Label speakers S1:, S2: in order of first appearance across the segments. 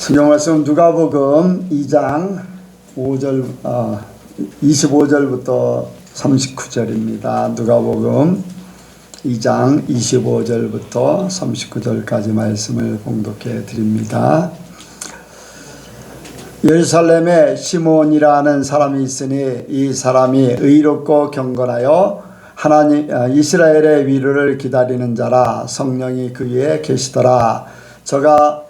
S1: 성경 말씀 누가복음 2장 25절부터 39절입니다. 누가복음 2장 25절부터 39절까지 말씀을 봉독해 드립니다. 예루살렘에 시몬이라는 사람이 있으니 이 사람이 의롭고 경건하여 하나님 이스라엘의 위로를 기다리는 자라. 성령이 그 위에 계시더라. 저가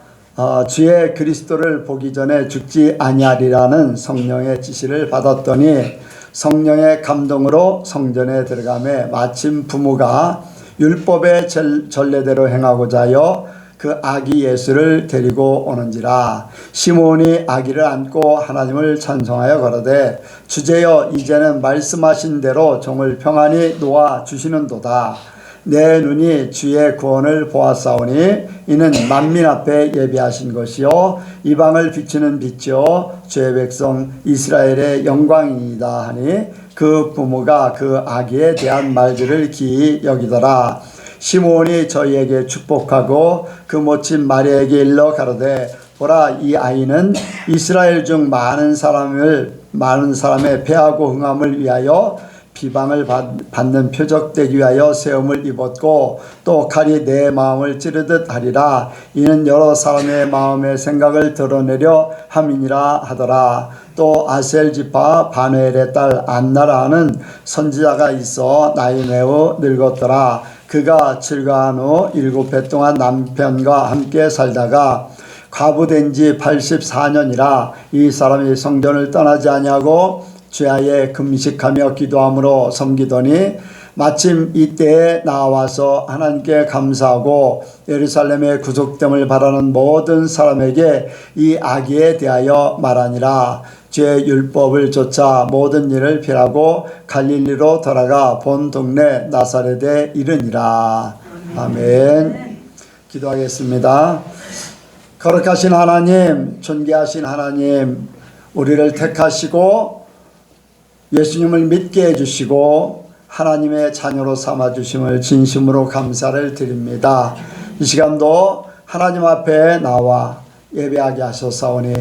S1: 주의 그리스도를 보기 전에 죽지 아니하리라는 성령의 지시를 받았더니 성령의 감동으로 성전에 들어가매 마침 부모가 율법의 전례대로 행하고자 하여 그 아기 예수를 데리고 오는지라. 시몬이 아기를 안고 하나님을 찬송하여 가로되 주제여 이제는 말씀하신 대로 종을 평안히 놓아 주시는도다. 내 눈이 주의 구원을 보았사오니 이는 만민 앞에 예비하신 것이요 이방을 비추는 빛이요 주의 백성 이스라엘의 영광이니이다 하니 그 부모가 그 아기에 대한 말들을 기이 여기더라. 시몬이 저희에게 축복하고 그 모친 마리아에게 일러 가로되 보라, 이 아이는 이스라엘 중 많은 사람의 패하고 흥함을 위하여 비방을 받는 표적되기 위하여 세움을 입었고 또 칼이 내 마음을 찌르듯 하리라. 이는 여러 사람의 마음의 생각을 드러내려 함이니라 하더라. 또 아셀 지파 바누엘의 딸 안나라 하는 선지자가 있어 나이 매우 늙었더라. 그가 출가한 후 7해 동안 남편과 함께 살다가 과부된 지 84년이라 이 사람이 성전을 떠나지 아니하고 주야에 금식하며 기도함으로 섬기더니 마침 이때에 나와서 하나님께 감사하고 예루살렘의 구속됨을 바라는 모든 사람에게 이 아기에 대하여 말하니라. 주의 율법을 좇아 모든 일을 피하고 갈릴리로 돌아가 본 동네 나사렛에 이르니라. 아멘. 기도하겠습니다. 거룩하신 하나님, 존귀하신 하나님, 우리를 택하시고 예수님을 믿게 해주시고 하나님의 자녀로 삼아주심을 진심으로 감사를 드립니다. 이 시간도 하나님 앞에 나와 예배하게 하셨사오니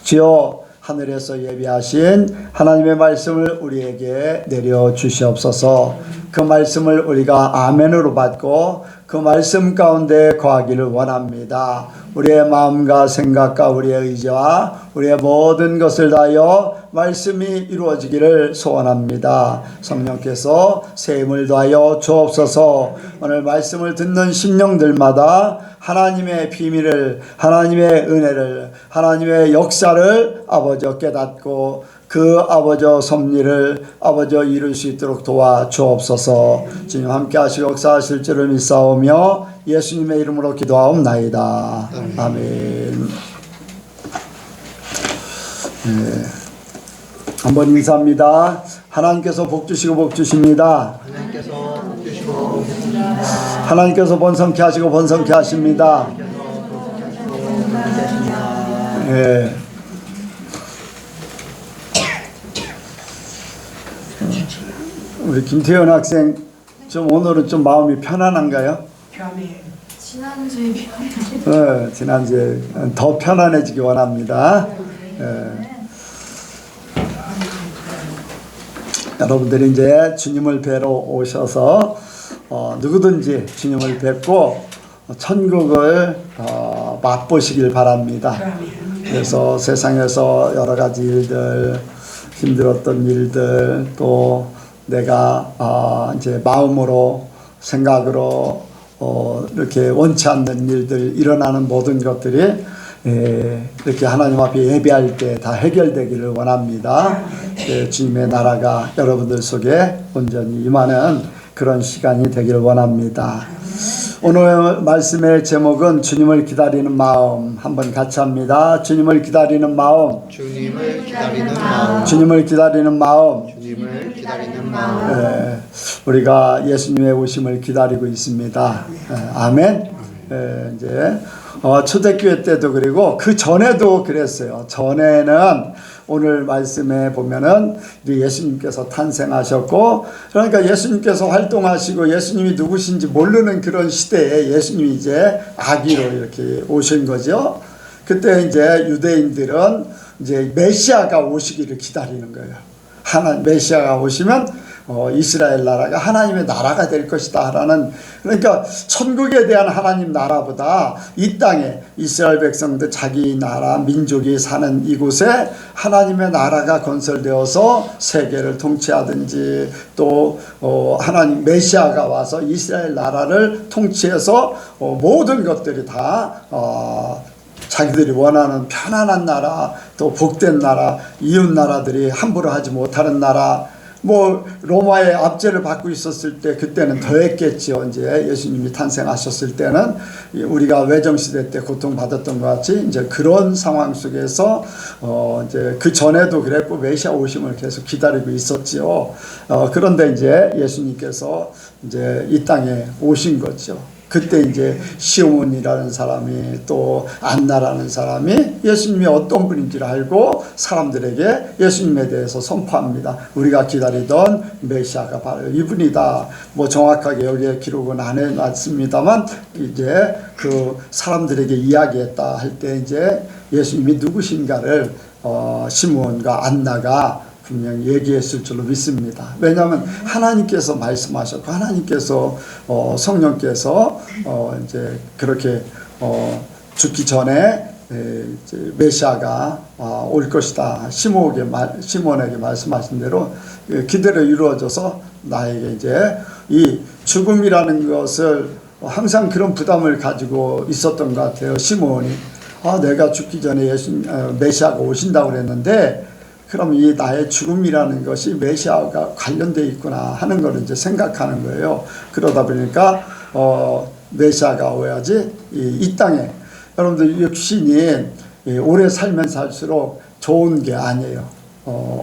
S1: 주여 하늘에서 예비하신 하나님의 말씀을 우리에게 내려주시옵소서. 그 말씀을 우리가 아멘으로 받고 그 말씀 가운데 거하기를 원합니다. 우리의 마음과 생각과 우리의 의지와 우리의 모든 것을 다하여 말씀이 이루어지기를 소원합니다. 성령께서 새 힘을 더하여 주옵소서. 오늘 말씀을 듣는 심령들마다 하나님의 비밀을, 하나님의 은혜를, 하나님의 역사를 아버지여 깨닫고 그 아버지여 섭리를 아버지여 이룰 수 있도록 도와 주옵소서. 주님 함께 하시고 역사하실 줄을 믿사오며 예수님의 이름으로 기도하옵나이다. 아멘. 네. 한번 인사합니다. 하나님께서 복 주시고 복 주십니다. 하나님께서 번성케 하시고 번성케 하십니다. 네. 우리 김태현 학생 좀 오늘은 좀 마음이 편안한가요?
S2: 지난주에 비하면
S1: 네, 지난주에 더 편안해지기 원합니다. 여러분들이 이제 주님을 뵈러 오셔서 누구든지 주님을 뵙고 천국을 맛보시길 바랍니다. 그래서 세상에서 여러 가지 일들, 힘들었던 일들, 또 내가 이제 마음으로 생각으로 이렇게 원치 않는 일들 일어나는 모든 것들이 이렇게 하나님 앞에 예배할 때 다 해결되기를 원합니다. 주님의 나라가 여러분들 속에 온전히 임하는 그런 시간이 되기를 원합니다. 오늘 말씀의 제목은 주님을 기다리는 마음. 한번 같이 합니다. 주님을 기다리는 마음.
S3: 주님을 기다리는 마음.
S1: 주님을 기다리는 마음.
S3: 주님을 기다리는 마음.
S1: 우리가 예수님의 오심을 기다리고 있습니다. 아멘. 이제 초대교회 때도 그리고 그 전에도 그랬어요. 전에는 오늘 말씀에 보면은 예수님께서 탄생하셨고, 그러니까 예수님께서 활동하시고 예수님이 누구신지 모르는 그런 시대에 예수님이 이제 아기로 이렇게 오신 거죠. 그때 이제 유대인들은 이제 메시아가 오시기를 기다리는 거예요. 메시아가 오시면 이스라엘 나라가 하나님의 나라가 될 것이다 라는, 그러니까 천국에 대한 하나님 나라보다 이 땅에 이스라엘 백성들 자기 나라 민족이 사는 이곳에 하나님의 나라가 건설되어서 세계를 통치하든지 또 하나님 메시아가 와서 이스라엘 나라를 통치해서 모든 것들이 다 자기들이 원하는 편안한 나라, 또 복된 나라, 이웃 나라들이 함부로 하지 못하는 나라, 뭐 로마의 압제를 받고 있었을 때 그때는 더했겠죠. 이제 예수님이 탄생하셨을 때는 우리가 외정 시대 때 고통받았던 것 같이 이제 그런 상황 속에서 이제 그 전에도 그랬고 메시아 오심을 계속 기다리고 있었지요. 그런데 이제 예수님께서 이제 이 땅에 오신 거죠. 그때 이제 시몬이라는 사람이 또 안나라는 사람이 예수님이 어떤 분인지를 알고 사람들에게 예수님에 대해서 선포합니다. 우리가 기다리던 메시아가 바로 이분이다. 뭐 정확하게 여기에 기록은 안 해놨습니다만 이제 그 사람들에게 이야기했다 할 때 이제 예수님이 누구신가를 시몬과 안나가 분명히 얘기했을 줄로 믿습니다. 왜냐하면 하나님께서 말씀하셨고 하나님께서 성령께서 이제 그렇게 죽기 전에 이제 메시아가 올 것이다. 시몬에게 말씀하신 대로 기대로 이루어져서 나에게 이제 이 죽음이라는 것을 항상 그런 부담을 가지고 있었던 것 같아요. 시몬이 내가 죽기 전에 메시아가 오신다고 그랬는데 그럼 이 나의 죽음이라는 것이 메시아가 관련되어 있구나 하는 걸 이제 생각하는 거예요. 그러다 보니까 메시아가 오야지 이 땅에 여러분들 육신이 오래 살면 살수록 좋은 게 아니에요.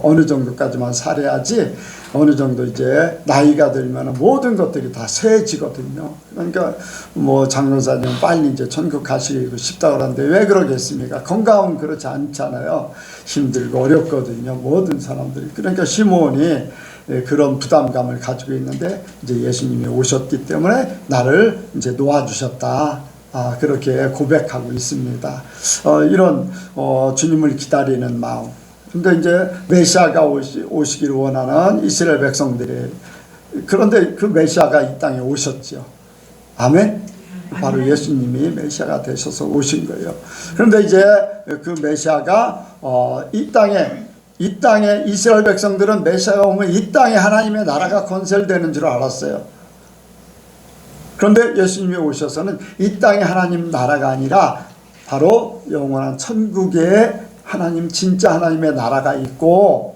S1: 어느 정도까지만 살아야지 어느 정도 이제 나이가 들면 모든 것들이 다 세지거든요. 그러니까 뭐 장로사님 빨리 이제 천국 가시고 싶다 그러는데 왜 그러겠습니까? 건강은 그렇지 않잖아요. 힘들고 어렵거든요. 모든 사람들이. 그러니까 시몬이 그런 부담감을 가지고 있는데 이제 예수님이 오셨기 때문에 나를 이제 놓아주셨다. 그렇게 고백하고 있습니다. 이런 주님을 기다리는 마음. 근데 이제 메시아가 오시기를 원하는 이스라엘 백성들이, 그런데 그 메시아가 이 땅에 오셨죠. 아멘? 바로 예수님이 메시아가 되셔서 오신 거예요. 그런데 이제 그 메시아가 이 땅에 이스라엘 백성들은 메시아가 오면 이 땅에 하나님의 나라가 건설되는 줄 알았어요. 그런데 예수님이 오셔서는 이 땅에 하나님 나라가 아니라 바로 영원한 천국에 하나님 진짜 하나님의 나라가 있고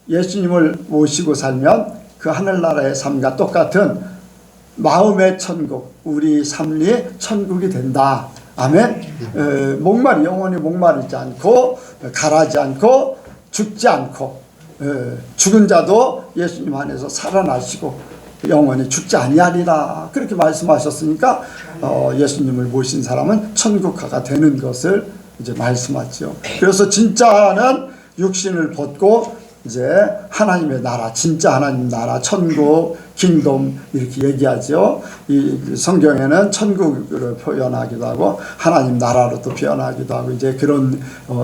S1: 예수님을 모시고 살면 그 하늘나라의 삶과 똑같은 마음의 천국, 우리 삶이 천국이 된다. 아멘. 영원히 목마르지 않고 가라지 않고 죽지 않고 죽은 자도 예수님 안에서 살아나시고 영원히 죽지 아니하리라 그렇게 말씀하셨으니까 예수님을 모신 사람은 천국가가 되는 것을 이제 말씀하죠. 그래서 진짜는 육신을 벗고 이제 하나님의 나라, 진짜 하나님 나라, 천국, 킹덤 이렇게 얘기하죠. 이 성경에는 천국으로 표현하기도 하고 하나님 나라로도 표현하기도 하고 이제 그런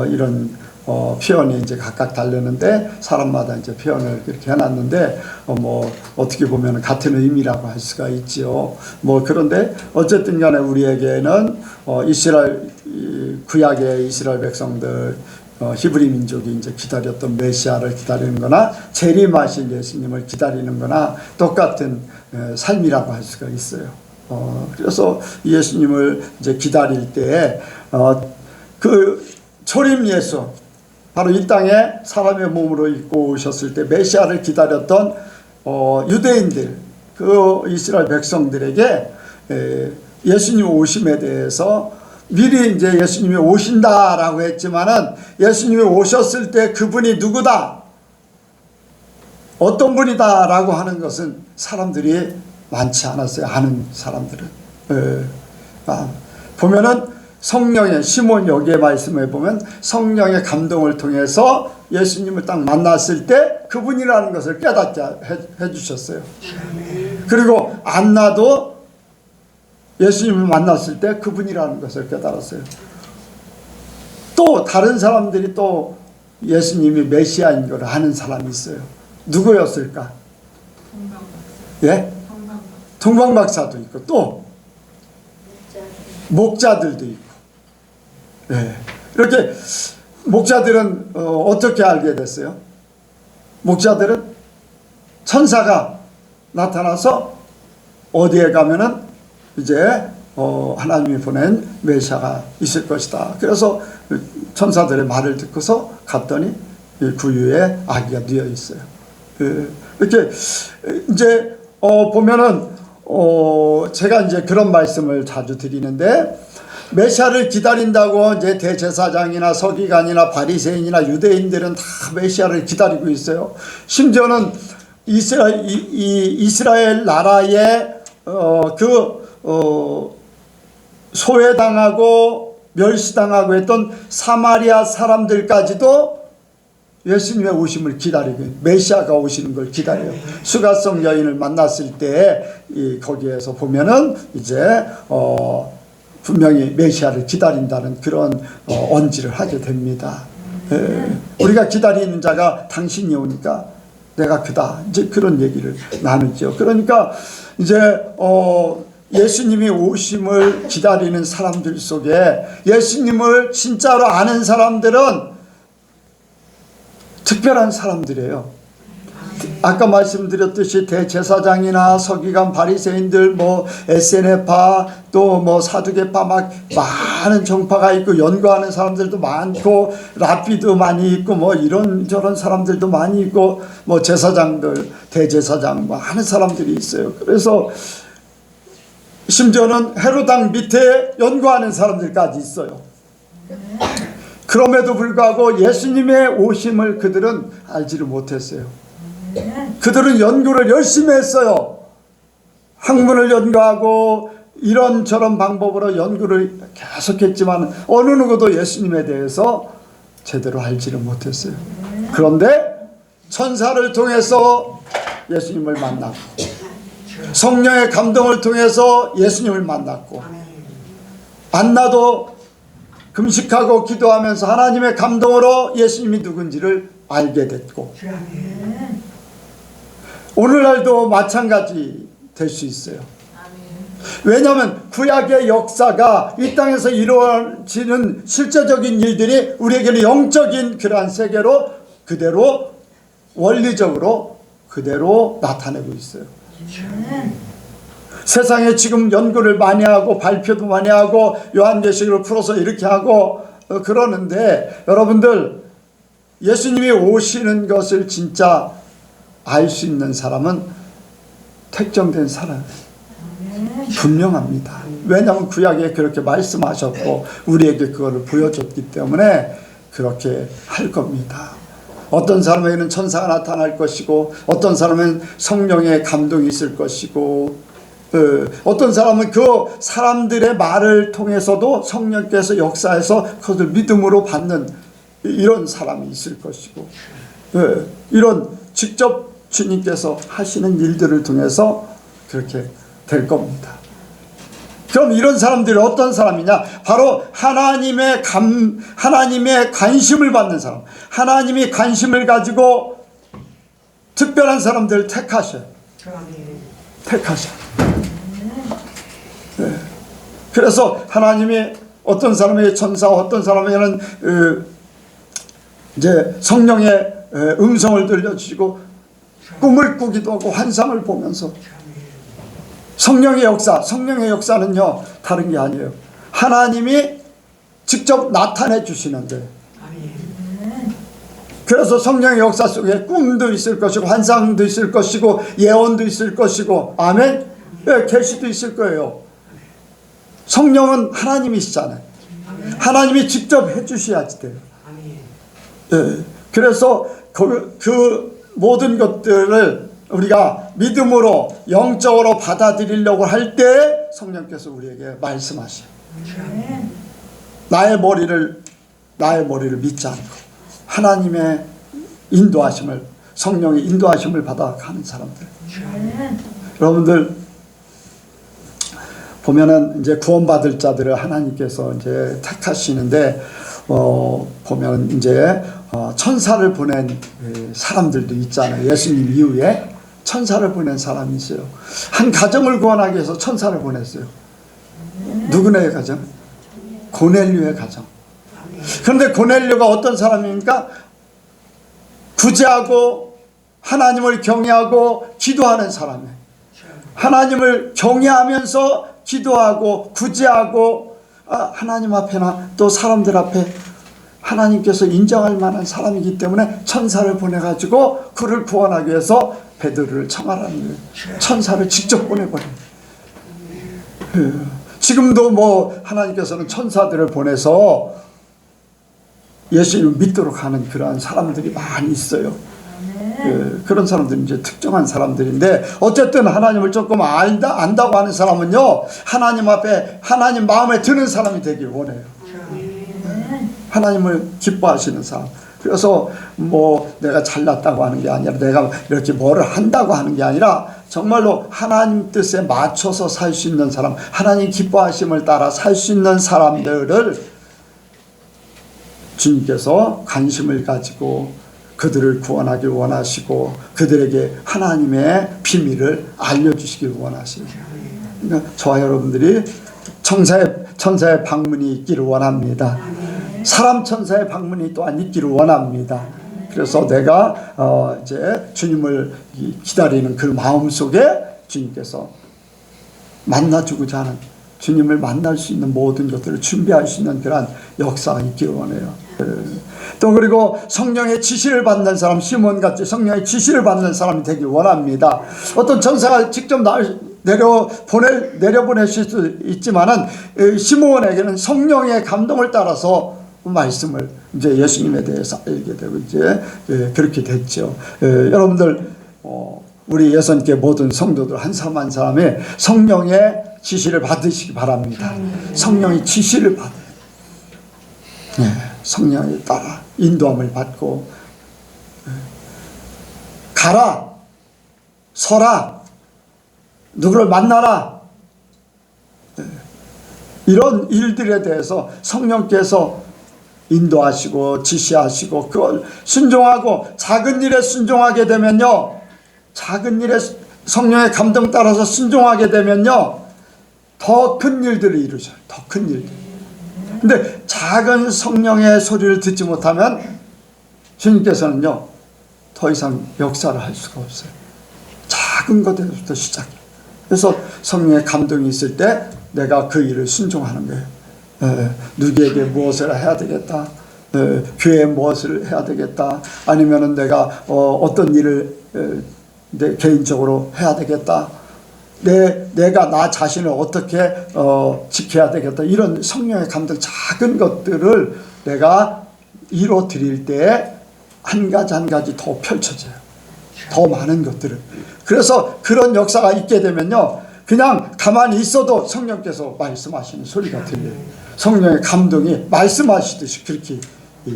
S1: 이런 표현이 이제 각각 다르는데 사람마다 이제 표현을 그렇게 해놨는데 뭐 어떻게 보면 같은 의미라고 할 수가 있지요. 뭐 그런데 어쨌든 간에 우리에게는 이스라엘 구약의 이스라엘 백성들 히브리 민족이 이제 기다렸던 메시아를 기다리는 거나 재림하실 예수님을 기다리는 거나 똑같은 삶이라고 할 수가 있어요. 그래서 예수님을 이제 기다릴 때에 그 초림 예수 바로 이 땅에 사람의 몸으로 입고 오셨을 때 메시아를 기다렸던 유대인들 그 이스라엘 백성들에게 예수님 오심에 대해서 미리 이제 예수님이 오신다라고 했지만은 예수님이 오셨을 때 그분이 누구다, 어떤 분이다라고 하는 것은 사람들이 많지 않았어요. 아는 사람들은. 보면은 성령의 시몬 여기에 말씀해 보면 성령의 감동을 통해서 예수님을 딱 만났을 때 그분이라는 것을 깨닫게 해주셨어요. 그리고 안나도 예수님을 만났을 때 그분이라는 것을 깨달았어요. 또 다른 사람들이 또 예수님이 메시아인 걸 아는 사람이 있어요. 누구였을까? 예? 동방박사도 있고 또 목자들도 있고. 예. 이렇게 목자들은 어떻게 알게 됐어요? 목자들은 천사가 나타나서 어디에 가면은 이제 하나님이 보낸 메시아가 있을 것이다. 그래서 천사들의 말을 듣고서 갔더니 구유에 아기가 누워 있어요. 이렇게 이제 보면은 제가 이제 그런 말씀을 자주 드리는데, 메시아를 기다린다고 이제 대제사장이나 서기관이나 바리새인이나 유대인들은 다 메시아를 기다리고 있어요. 심지어는 이스라엘 나라에 소외당하고 멸시당하고 했던 사마리아 사람들까지도 예수님의 오심을 기다리고, 메시아가 오시는 걸 기다려요. 수가성 여인을 만났을 때 거기에서 보면은 이제 분명히 메시아를 기다린다는 그런 언지를 하게 됩니다. 우리가 기다리는 자가 당신이 오니까 내가 그다, 이제 그런 얘기를 나누죠. 그러니까 이제 예수님이 오심을 기다리는 사람들 속에 예수님을 진짜로 아는 사람들은 특별한 사람들이에요. 아까 말씀드렸듯이 대제사장이나 서기관, 바리새인들, SNF파, 또 사두개파, 막 많은 정파가 있고 연구하는 사람들도 많고, 랍비도 많이 있고, 이런저런 사람들도 많이 있고, 제사장들, 대제사장 많은 사람들이 있어요. 그래서 심지어는 헤로당 밑에 연구하는 사람들까지 있어요. 그럼에도 불구하고 예수님의 오심을 그들은 알지를 못했어요. 그들은 연구를 열심히 했어요. 학문을 연구하고 이런저런 방법으로 연구를 계속했지만 어느 누구도 예수님에 대해서 제대로 알지를 못했어요. 그런데 천사를 통해서 예수님을 만났고, 성령의 감동을 통해서 예수님을 만났고, 안나도 금식하고 기도하면서 하나님의 감동으로 예수님이 누군지를 알게 됐고, 오늘날도 마찬가지 될 수 있어요. 왜냐하면 구약의 역사가 이 땅에서 이루어지는 실제적인 일들이 우리에게는 영적인 그러한 세계로 그대로 원리적으로 그대로 나타내고 있어요. 세상에 지금 연구를 많이 하고 발표도 많이 하고 요한계시록을 풀어서 이렇게 하고 그러는데, 여러분들 예수님이 오시는 것을 진짜 알 수 있는 사람은 택정된 사람 분명합니다. 왜냐하면 구약에 그렇게 말씀하셨고 우리에게 그거를 보여줬기 때문에 그렇게 할 겁니다. 어떤 사람에게는 천사가 나타날 것이고, 어떤 사람은 성령의 감동이 있을 것이고, 어떤 사람은 그 사람들의 말을 통해서도 성령께서 역사해서 그것을 믿음으로 받는 이런 사람이 있을 것이고, 이런 직접 주님께서 하시는 일들을 통해서 그렇게 될 겁니다. 그럼 이런 사람들이 어떤 사람이냐? 바로 하나님의 관심을 받는 사람, 하나님이 관심을 가지고 특별한 사람들을 택하셔요. 네. 그래서 하나님이 어떤 사람에게 천사, 어떤 사람에게는 이제 성령의 음성을 들려주시고 꿈을 꾸기도 하고 환상을 보면서, 성령의 역사는요 다른 게 아니에요. 하나님이 직접 나타내 주시는데, 그래서 성령의 역사 속에 꿈도 있을 것이고 환상도 있을 것이고 예언도 있을 것이고, 아멘, 계시도 있을 거예요. 성령은 하나님이시잖아요. 하나님이 직접 해주셔야지 돼요. 그래서 그 모든 것들을 우리가 믿음으로 영적으로 받아들이려고 할 때 성령께서 우리에게 말씀하셔요. 나의 머리를 믿지 않고 하나님의 인도하심을, 성령의 인도하심을 받아가는 사람들. 여러분들 보면은 이제 구원받을 자들을 하나님께서 이제 택하시는데, 보면 이제 천사를 보낸 사람들도 있잖아요. 예수님 이후에 천사를 보낸 사람이 있어요. 한 가정을 구원하기 위해서 천사를 보냈어요. 누구네의 가정? 고넬료의 가정. 그런데 고넬료가 어떤 사람입니까? 구제하고 하나님을 경외하고 기도하는 사람이에요. 하나님을 경외하면서 기도하고 구제하고 하나님 앞에나 또 사람들 앞에 하나님께서 인정할 만한 사람이기 때문에 천사를 보내가지고 그를 구원하기 위해서 베드로를 청하라는 거예요. 천사를 직접 보내버려요. 지금도 뭐 하나님께서는 천사들을 보내서 예수님을 믿도록 하는 그러한 사람들이 많이 있어요. 그런 사람들은 이제 특정한 사람들인데, 어쨌든 하나님을 조금 안다고 하는 사람은요, 하나님 앞에 하나님 마음에 드는 사람이 되길 원해요. 하나님을 기뻐하시는 사람. 그래서 뭐 내가 잘났다고 하는 게 아니라, 내가 이렇게 뭐를 한다고 하는 게 아니라, 정말로 하나님 뜻에 맞춰서 살 수 있는 사람, 하나님 기뻐하심을 따라 살 수 있는 사람들을 주님께서 관심을 가지고 그들을 구원하길 원하시고 그들에게 하나님의 비밀을 알려주시길 원하시는, 그러니까 저와 여러분들이 천사의 방문이 있기를 원합니다. 사람 천사의 방문이 또한 있기를 원합니다. 그래서 내가 이제 주님을 기다리는 그 마음 속에 주님께서 만나주고자 하는, 주님을 만날 수 있는 모든 것들을 준비할 수 있는 그런 역사가 있기를 원해요. 또 그리고 성령의 지시를 받는 사람, 시몬같이 성령의 지시를 받는 사람이 되길 원합니다. 어떤 천사가 직접 내려보내실 수 있지만은 시몬에게는 성령의 감동을 따라서 말씀을 이제 예수님에 대해서 알게 되고 이제 그렇게 됐죠. 여러분들 우리 예선교회 모든 성도들 한 사람 한 사람이 성령의 지시를 받으시기 바랍니다. 성령의 지시를 받아요. 성령에 따라 인도함을 받고, 가라, 서라, 누구를 만나라, 이런 일들에 대해서 성령께서 인도하시고 지시하시고 그걸 순종하고, 작은 일에 순종하게 되면요, 작은 일에 성령의 감동 따라서 순종하게 되면요, 더 큰 일들을 이루죠. 더 큰 일들. 근데 작은 성령의 소리를 듣지 못하면 주님께서는요, 더 이상 역사를 할 수가 없어요. 작은 것에서부터 시작해요. 그래서 성령의 감동이 있을 때 내가 그 일을 순종하는 거예요. 누구에게 무엇을 해야 되겠다, 교회에 무엇을 해야 되겠다, 아니면은 내가 어떤 일을 내 개인적으로 해야 되겠다, 내가 나 자신을 어떻게 지켜야 되겠다, 이런 성령의 감동, 작은 것들을 내가 이뤄 드릴 때 한 가지 한 가지 더 펼쳐져요. 더 많은 것들을. 그래서 그런 역사가 있게 되면요, 그냥 가만히 있어도 성령께서 말씀하시는 소리가 들려요. 성령의 감동이 말씀하시듯이 그렇게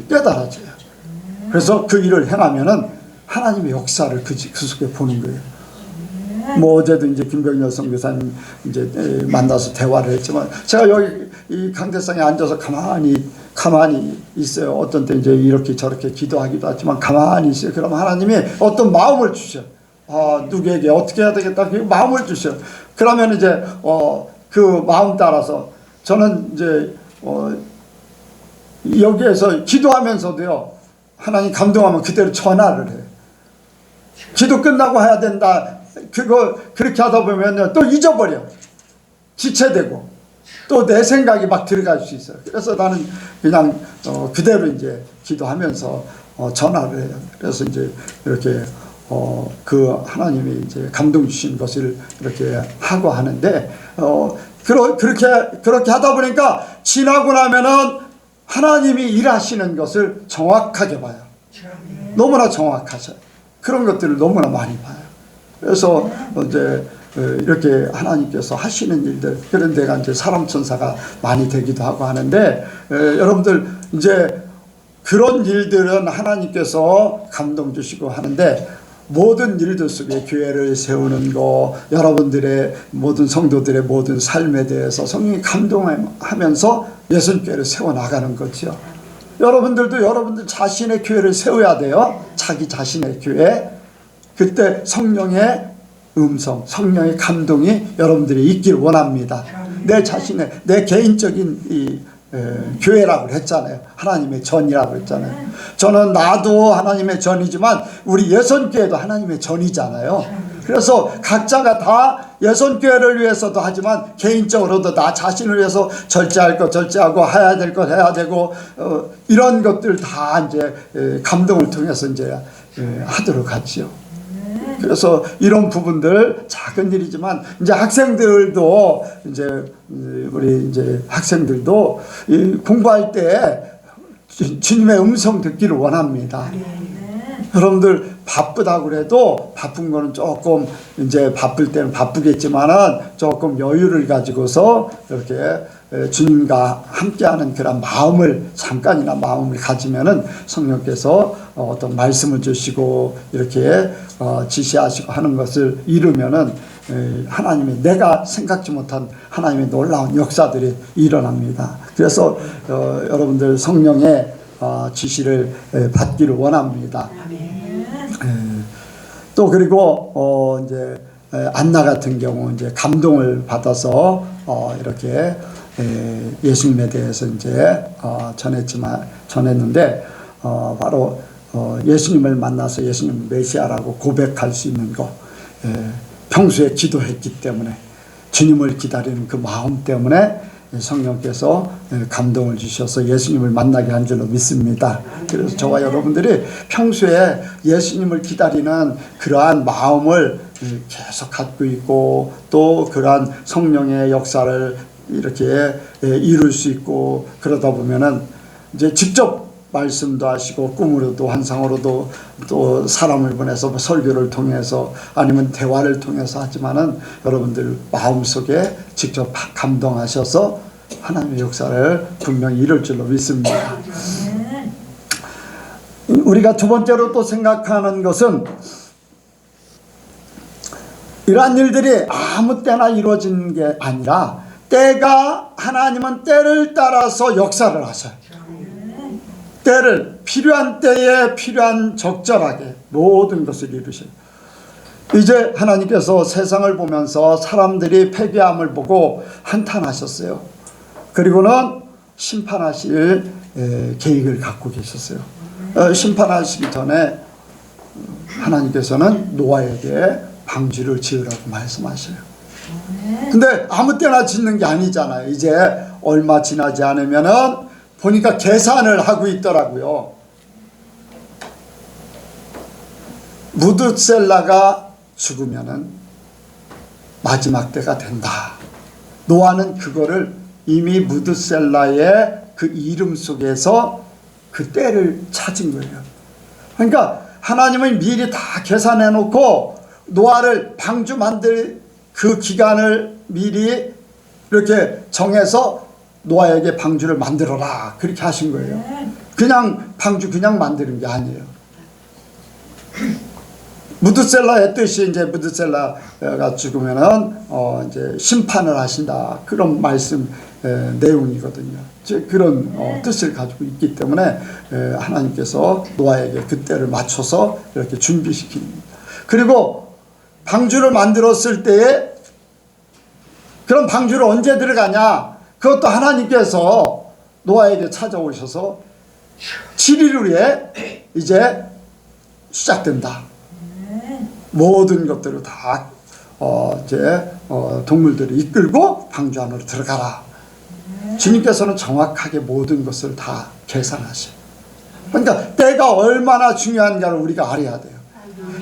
S1: 깨달아져요. 그래서 그 일을 행하면은 하나님의 역사를 그 속에 보는 거예요. 뭐 어제도 이제 김병렬 선교사님 이제 만나서 대화를 했지만, 제가 여기 이 강대상에 앉아서 가만히 있어요. 어떤 때 이제 이렇게 저렇게 기도하기도 하지만 가만히 있어요. 그럼 하나님이 어떤 마음을 주셔. 누구에게 어떻게 해야 되겠다, 그 마음을 주셔. 그러면 이제 그 마음 따라서 저는 이제 여기에서 기도하면서도요, 하나님 감동하면 그대로 전화를 해요. 기도 끝나고 해야 된다, 그렇게 하다 보면 또 잊어버려. 지체되고 또 내 생각이 막 들어갈 수 있어요. 그래서 나는 그냥 그대로 이제 기도하면서 전화를 해요. 그래서 이제 이렇게 그 하나님이 이제 감동 주신 것을 이렇게 하고 하는데, 그렇게 하다 보니까 지나고 나면은 하나님이 일하시는 것을 정확하게 봐요. 너무나 정확하죠. 그런 것들을 너무나 많이 봐요. 그래서 이제 이렇게 하나님께서 하시는 일들, 그런 데가 이제 사람 천사가 많이 되기도 하고 하는데, 여러분들 이제 그런 일들은 하나님께서 감동 주시고 하는데, 모든 일들 속에 교회를 세우는 거, 여러분들의 모든 성도들의 모든 삶에 대해서 성령이 감동하면서 예수님께를 세워나가는 거죠. 여러분들도 여러분들 자신의 교회를 세워야 돼요. 자기 자신의 교회. 그때 성령의 음성, 성령의 감동이 여러분들이 있길 원합니다. 내 자신의, 내 개인적인 이 교회라고 했잖아요. 하나님의 전이라고 했잖아요. 저는 나도 하나님의 전이지만 우리 예선교회도 하나님의 전이잖아요. 그래서 각자가 다 예선교회를 위해서도 하지만 개인적으로도 나 자신을 위해서 절제할 것 절제하고 해야 될 것 해야 되고 이런 것들 다 이제 감동을 통해서 이제 하도록 하지요. 그래서 이런 부분들 작은 일이지만 이제 학생들도 이제 우리 이제 학생들도 공부할 때 주님의 음성 듣기를 원합니다. 여러분들 바쁘다고 그래도 바쁜 거는 조금 이제 바쁠 때는 바쁘겠지만은 조금 여유를 가지고서 이렇게 주님과 함께하는 그런 마음을 잠깐이나 마음을 가지면은 성령께서 어떤 말씀을 주시고 이렇게 지시하시고 하는 것을 이루면은 하나님의 내가 생각지 못한 하나님의 놀라운 역사들이 일어납니다. 그래서 여러분들 성령의 지시를 받기를 원합니다. 또 그리고 이제 안나 같은 경우 이제 감동을 받아서 이렇게 예수님에 대해서 이제 전했는데 바로 예수님을 만나서 예수님 메시아라고 고백할 수 있는 거, 평소에 기도했기 때문에 주님을 기다리는 그 마음 때문에 성령께서 감동을 주셔서 예수님을 만나게 한 줄로 믿습니다. 그래서 저와 여러분들이 평소에 예수님을 기다리는 그러한 마음을 계속 갖고 있고 또 그러한 성령의 역사를 이렇게 이룰 수 있고 그러다 보면은 이제 직접 말씀도 하시고 꿈으로도 환상으로도 또 사람을 보내서 설교를 통해서 아니면 대화를 통해서 하지만은 여러분들 마음속에 직접 감동하셔서 하나님의 역사를 분명히 이룰 줄로 믿습니다. 우리가 두 번째로 또 생각하는 것은 이러한 일들이 아무 때나 이루어지는 게 아니라 하나님은 때를 따라서 역사를 하셔요. 때를 필요한 때에 필요한 적절하게 모든 것을 이루셔요. 이제 하나님께서 세상을 보면서 사람들이 패배함을 보고 한탄하셨어요. 그리고는 심판하실 계획을 갖고 계셨어요. 심판하시기 전에 하나님께서는 노아에게 방주를 지으라고 말씀하셔요. 근데 아무 때나 짓는 게 아니잖아요. 이제 얼마 지나지 않으면은 보니까 계산을 하고 있더라고요. 무드셀라가 죽으면은 마지막 때가 된다. 노아는 그거를 이미 무드셀라의 그 이름 속에서 그 때를 찾은 거예요. 그러니까 하나님은 미리 다 계산해 놓고 노아를 방주 만들 그 기간을 미리 이렇게 정해서 노아에게 방주를 만들어라 그렇게 하신 거예요. 그냥 방주 그냥 만드는 게 아니에요. 무드셀라의 뜻이 이제 무드셀라가 죽으면은 이제 심판을 하신다 그런 말씀 내용이거든요. 그런 뜻을 가지고 있기 때문에 하나님께서 노아에게 그때를 맞춰서 이렇게 준비시킵니다. 그리고 방주를 만들었을 때에 그럼 방주를 언제 들어가냐? 그것도 하나님께서 노아에게 찾아오셔서 7일 후에 이제 시작된다. 모든 것들을 다 이제 동물들을 이끌고 방주 안으로 들어가라. 주님께서는 정확하게 모든 것을 다 계산하셔요. 그러니까 때가 얼마나 중요한가를 우리가 알아야 돼요.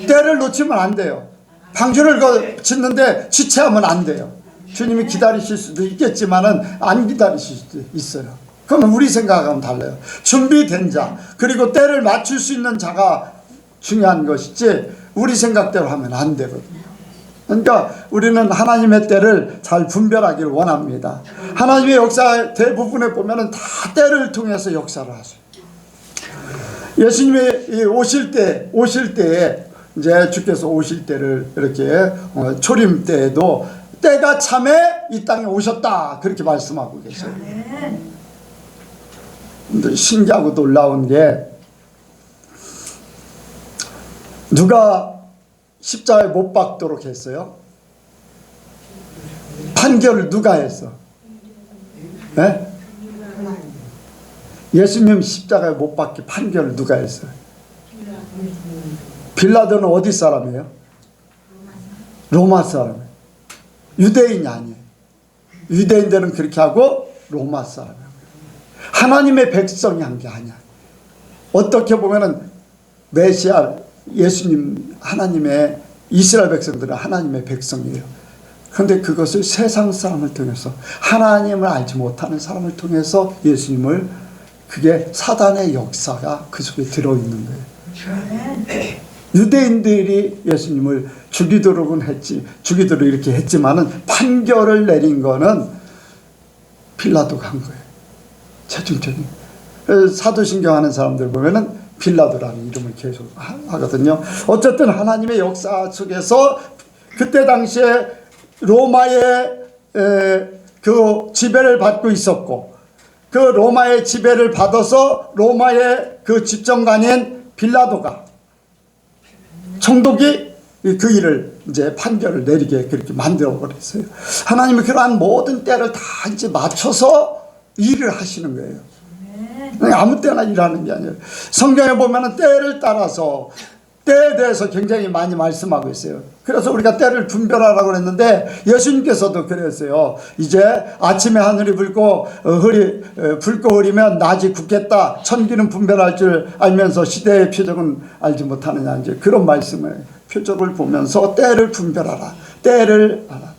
S1: 때를 놓치면 안 돼요. 방주를 짓는데 지체하면 안 돼요. 주님이 기다리실 수도 있겠지만은 안 기다리실 수도 있어요. 그러면 우리 생각하고는 달라요. 준비된 자 그리고 때를 맞출 수 있는 자가 중요한 것이지 우리 생각대로 하면 안 되거든요. 그러니까 우리는 하나님의 때를 잘 분별하기를 원합니다. 하나님의 역사 대부분에 보면은 다 때를 통해서 역사를 하세요. 예수님이 오실 때에 이제 주께서 오실 때를 이렇게 초림 때에도 때가 참에 이 땅에 오셨다 그렇게 말씀하고 계세요. 근데 신기하고 놀라운 게 누가 십자가에 못 박도록 했어요? 판결을 누가 했어? 네? 예수님 십자가에 못 박게 판결을 누가 했어요? 빌라도는 어디 사람이에요? 로마 사람이에요. 유대인이 아니에요. 유대인들은 그렇게 하고 로마 사람이에요. 하나님의 백성이 한 게 아니야. 어떻게 보면은 메시아 예수님 하나님의 이스라엘 백성들은 하나님의 백성이에요. 그런데 그것을 세상 사람을 통해서 하나님을 알지 못하는 사람을 통해서 예수님을 그게 사단의 역사가 그 속에 들어있는 거예요. 유대인들이 예수님을 죽이도록은 했지, 죽이도록 이렇게 했지만은 판결을 내린 거는 빌라도가 한 거예요. 최종적인. 사도신경 하는 사람들 보면은 빌라도라는 이름을 계속 하거든요. 어쨌든 하나님의 역사 속에서 그때 당시에 로마의 그 지배를 받고 있었고, 그 로마의 지배를 받아서 로마의 그 집정관인 빌라도가 총독이 그 일을 이제 판결을 내리게 그렇게 만들어 버렸어요. 하나님은 그러한 모든 때를 다 이제 맞춰서 일을 하시는 거예요. 아무 때나 일하는 게 아니에요. 성경에 보면은 때를 따라서 때에 대해서 굉장히 많이 말씀하고 있어요. 그래서 우리가 때를 분별하라고 그랬는데 예수님께서도 그랬어요. 이제 아침에 하늘이 붉고 붉고 흐리면 낮이 굳겠다. 천기는 분별할 줄 알면서 시대의 표적은 알지 못하느냐. 이제 그런 말씀을 표적을 보면서 때를 분별하라. 때를 알아.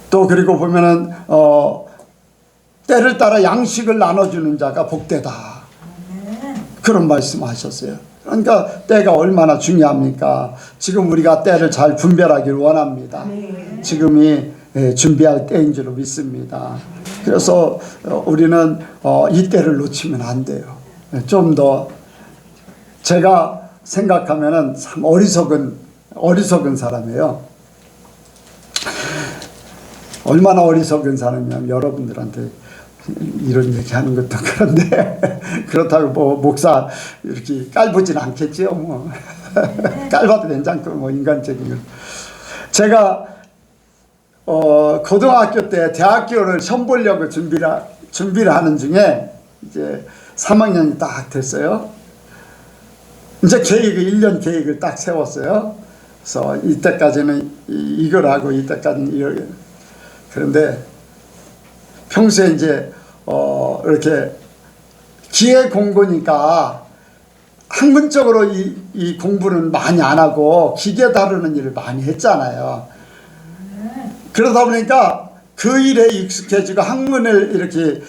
S1: 또 그리고 보면은 때를 따라 양식을 나눠주는 자가 복되다. 그런 말씀하셨어요. 그러니까 때가 얼마나 중요합니까? 지금 우리가 때를 잘 분별하기를 원합니다. 지금이 준비할 때인 줄 믿습니다. 그래서 우리는 이 때를 놓치면 안 돼요. 좀 더 제가 생각하면은 참 어리석은 사람이에요. 얼마나 어리석은 사람이냐면 여러분들한테 이런 얘기하는 것도 그런데 그렇다고 뭐 목사 이렇게 깔보진 않겠지요. 뭐 깔봐도 괜찮고 뭐 인간적인 걸. 제가 고등학교 때 대학교를 시험 보려고 준비를 하는 중에 이제 3학년이 딱 됐어요. 이제 1년 계획을 딱 세웠어요. 그래서 이때까지는 이걸 하고 이때까지는 이걸. 그런데 평소에 이제 이렇게 기계 공부니까 학문적으로 이 공부는 많이 안 하고 기계 다루는 일을 많이 했잖아요. 그러다 보니까 그 일에 익숙해지고 학문을 이렇게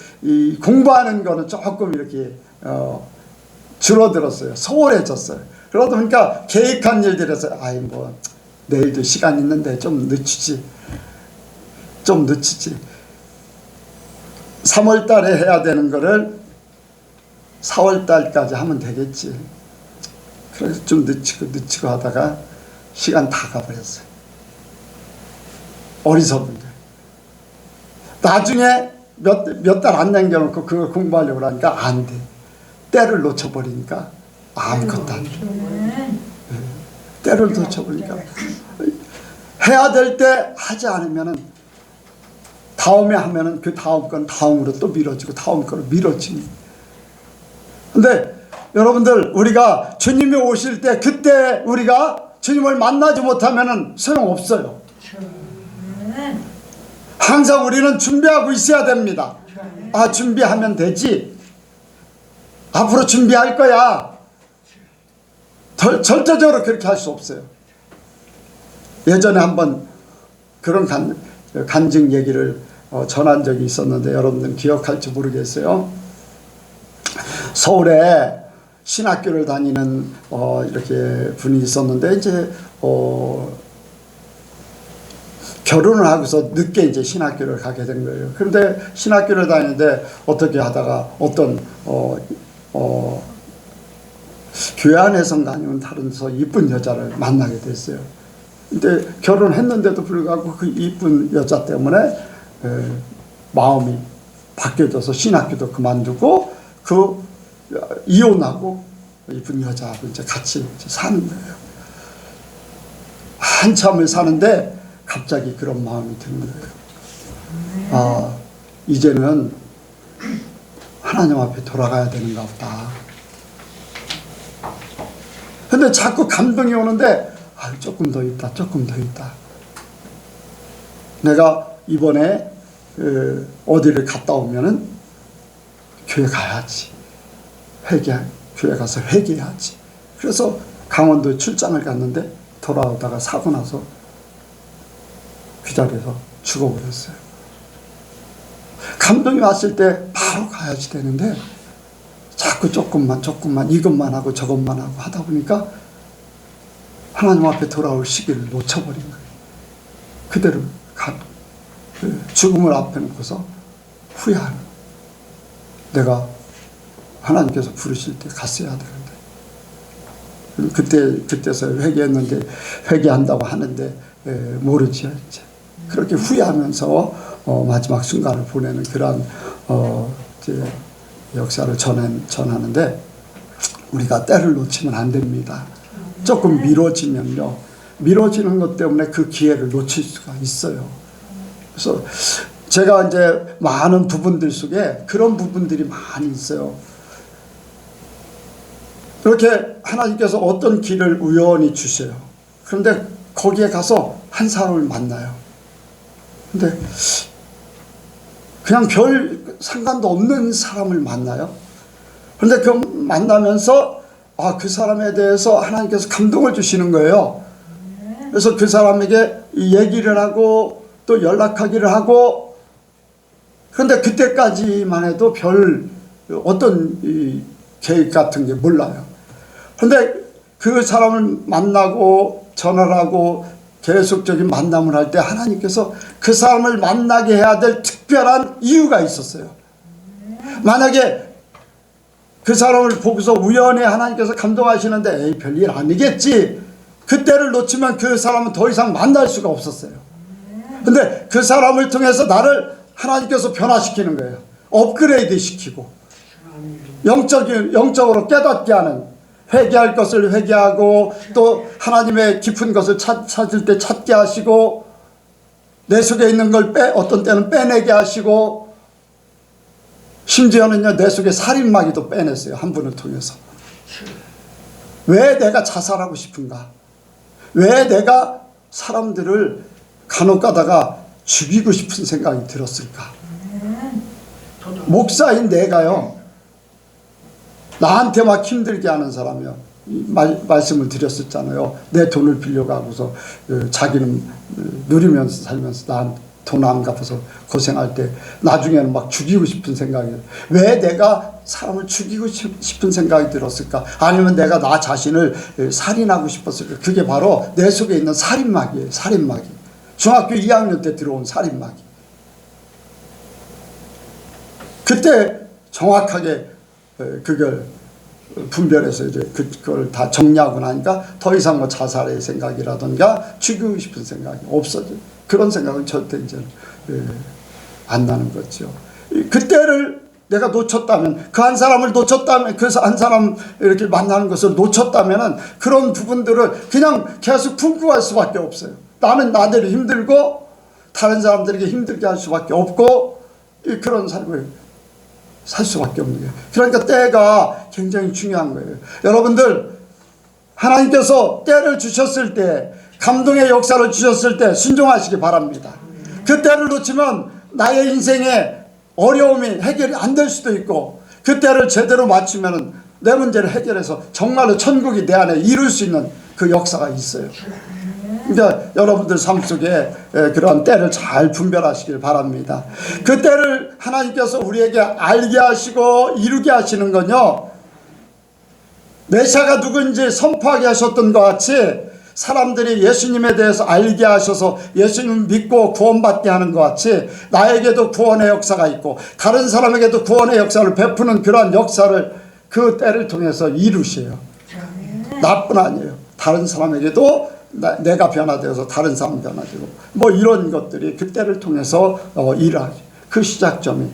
S1: 공부하는 거는 조금 이렇게 줄어들었어요. 소홀해졌어요. 그러다 보니까 계획한 일들에서 아이 뭐 내일도 시간 있는데 좀 늦추지. 3월 달에 해야 되는 거를 4월 달까지 하면 되겠지. 그래서 좀 늦추고 하다가 시간 다 가버렸어요. 어리석은 거예요. 나중에 몇 달 안 남겨놓고 그거 공부하려고 하니까 안 돼. 때를 놓쳐버리니까 아무것도 안 돼. 때를 놓쳐버리니까 해야 될 때 하지 않으면은 다음에 하면은 그 다음 건 다음으로 또 미뤄지고 다음 거로 미뤄집니다. 근데 여러분들 우리가 주님이 오실 때 그때 우리가 주님을 만나지 못하면은 소용없어요. 항상 우리는 준비하고 있어야 됩니다. 아, 준비하면 되지. 앞으로 준비할 거야. 절대적으로 그렇게 할 수 없어요. 예전에 한번 그런 간증 얘기를 전한 적이 있었는데 여러분들 기억할지 모르겠어요. 서울에 신학교를 다니는 이렇게 분이 있었는데 이제 결혼을 하고서 늦게 이제 신학교를 가게 된 거예요. 그런데 신학교를 다니는데 어떻게 하다가 어떤 교회 안에서가 아니면 다른 데서 이쁜 여자를 만나게 됐어요. 근데 결혼했는데도 불구하고 그 이쁜 여자 때문에 마음이 바뀌어져서 신학교도 그만두고 이혼하고 이쁜 여자하고 이제 같이 이제 사는 거예요. 한참을 사는데 갑자기 그런 마음이 드는 거예요. 이제는 하나님 앞에 돌아가야 되는가 보다. 근데 자꾸 감동이 오는데 조금 더 있다, 조금 더 있다. 내가 이번에 어디를 갔다 오면은 교회 가야지. 교회 가서 회개해야지. 그래서 강원도 출장을 갔는데 돌아오다가 사고 나서 그 자리에서 죽어버렸어요. 감동이 왔을 때 바로 가야지 되는데 자꾸 조금만 이것만 하고 저것만 하고 하다 보니까 하나님 앞에 돌아올 시기를 놓쳐버린 거예요. 그대로 죽음을 앞에 놓고서 후회하는, 내가 하나님께서 부르실 때 갔어야 되는데 그때서 회개했는데 회개한다고 하는데 모르지요. 이제 그렇게 후회하면서 마지막 순간을 보내는 그런 이제 역사를 전하는데, 우리가 때를 놓치면 안 됩니다. 조금 미뤄지면요, 미뤄지는 것 때문에 그 기회를 놓칠 수가 있어요. 그래서 제가 이제 많은 부분들 속에 그런 부분들이 많이 있어요. 그렇게 하나님께서 어떤 길을 우연히 주셔요. 그런데 거기에 가서 한 사람을 만나요. 근데 그냥 별 상관도 없는 사람을 만나요. 그런데 그 만나면서 그 사람에 대해서 하나님께서 감동을 주시는 거예요. 그래서 그 사람에게 얘기를 하고 또 연락하기를 하고, 그런데 그때까지만 해도 별 어떤 계획 같은 게 몰라요. 그런데 그 사람을 만나고 전화를 하고 계속적인 만남을 할 때 하나님께서 그 사람을 만나게 해야 될 특별한 이유가 있었어요. 만약에 그 사람을 보고서 우연히 하나님께서 감동하시는데 에이 별일 아니겠지, 그때를 놓치면 그 사람은 더 이상 만날 수가 없었어요. 근데 그 사람을 통해서 나를 하나님께서 변화시키는 거예요. 업그레이드 시키고 영적으로 깨닫게 하는, 회개할 것을 회개하고 또 하나님의 깊은 것을 찾을 때 찾게 하시고, 내 속에 있는 걸 어떤 때는 빼내게 하시고, 심지어는요 내 속에 살인마귀도 빼냈어요. 한 분을 통해서. 왜 내가 자살하고 싶은가, 왜 내가 사람들을 간혹 가다가 죽이고 싶은 생각이 들었을까. 목사인 내가요, 나한테 막 힘들게 하는 사람이요, 말씀을 드렸었잖아요. 내 돈을 빌려가고서 자기는 누리면서 살면서 난 돈 안 갚아서 고생할 때 나중에는 막 죽이고 싶은 생각이, 왜 내가 사람을 죽이고 싶은 생각이 들었을까. 아니면 내가 나 자신을 살인하고 싶었을까. 그게 바로 내 속에 있는 살인마귀예요. 살인마귀. 중학교 2학년 때 들어온 살인마귀. 그때 정확하게 그걸 분별해서 이제 그걸 다 정리하고 나니까 더 이상 뭐 자살의 생각이라든가 죽이고 싶은 생각이 없어져. 그런 생각은 절대 이제 안 나는 거죠. 그때를 내가 놓쳤다면, 그 한 사람을 놓쳤다면, 그 한 사람 이렇게 만나는 것을 놓쳤다면은 그런 부분들을 그냥 계속 품고 갈 수밖에 없어요. 나는 나대로 힘들고 다른 사람들에게 힘들게 할 수밖에 없고, 그런 삶을 살 수밖에 없는 거예요. 그러니까 때가 굉장히 중요한 거예요. 여러분들, 하나님께서 때를 주셨을 때, 감동의 역사를 주셨을 때 순종하시기 바랍니다. 그 때를 놓치면 나의 인생에 어려움이 해결이 안 될 수도 있고, 그 때를 제대로 맞추면 내 문제를 해결해서 정말로 천국이 내 안에 이룰 수 있는 그 역사가 있어요. 그러니까 여러분들 삶 속에 그런 때를 잘 분별하시길 바랍니다. 그 때를 하나님께서 우리에게 알게 하시고 이루게 하시는 건요, 메시아가 누구인지 선포하게 하셨던 것 같이 사람들이 예수님에 대해서 알게 하셔서 예수님 믿고 구원받게 하는 것 같이 나에게도 구원의 역사가 있고 다른 사람에게도 구원의 역사를 베푸는 그러한 역사를 그 때를 통해서 이루셔요. 나뿐 아니에요. 다른 사람에게도 내가 변화되어서 다른 사람 변화되고 뭐 이런 것들이 그 때를 통해서 일하죠. 그 시작점이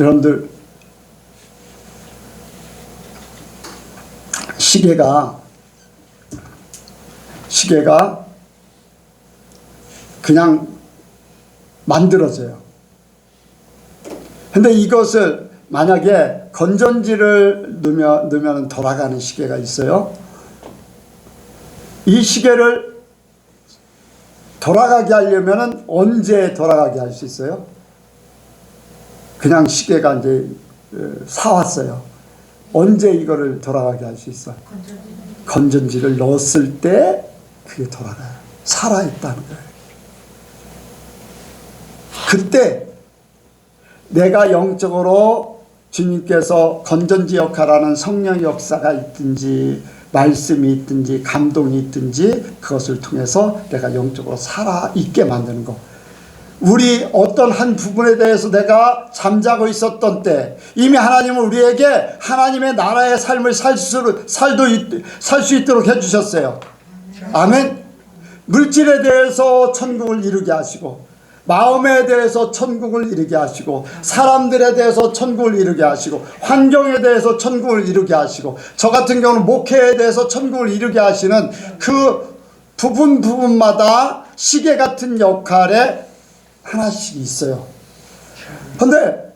S1: 여러분들 시계가 그냥 만들어져요. 근데 이것을 만약에 건전지를 넣으면 돌아가는 시계가 있어요. 이 시계를 돌아가게 하려면 언제 돌아가게 할 수 있어요? 그냥 시계가 이제 사왔어요. 언제 이거를 돌아가게 할 수 있어? 건전지를 넣었을 때 그게 돌아가요. 살아있다는 거예요. 그때 내가 영적으로 주님께서 건전지 역할하는 성령의 역사가 있든지 말씀이 있든지 감동이 있든지 그것을 통해서 내가 영적으로 살아있게 만드는 거. 우리 어떤 한 부분에 대해서 내가 잠자고 있었던 때 이미 하나님은 우리에게 하나님의 나라의 삶을 살 수 있도록 해주셨어요. 아멘. 물질에 대해서 천국을 이루게 하시고 마음에 대해서 천국을 이루게 하시고 사람들에 대해서 천국을 이루게 하시고 환경에 대해서 천국을 이루게 하시고 저 같은 경우는 목회에 대해서 천국을 이루게 하시는 그 부분마다 시계 같은 역할에 하나씩 있어요. 그런데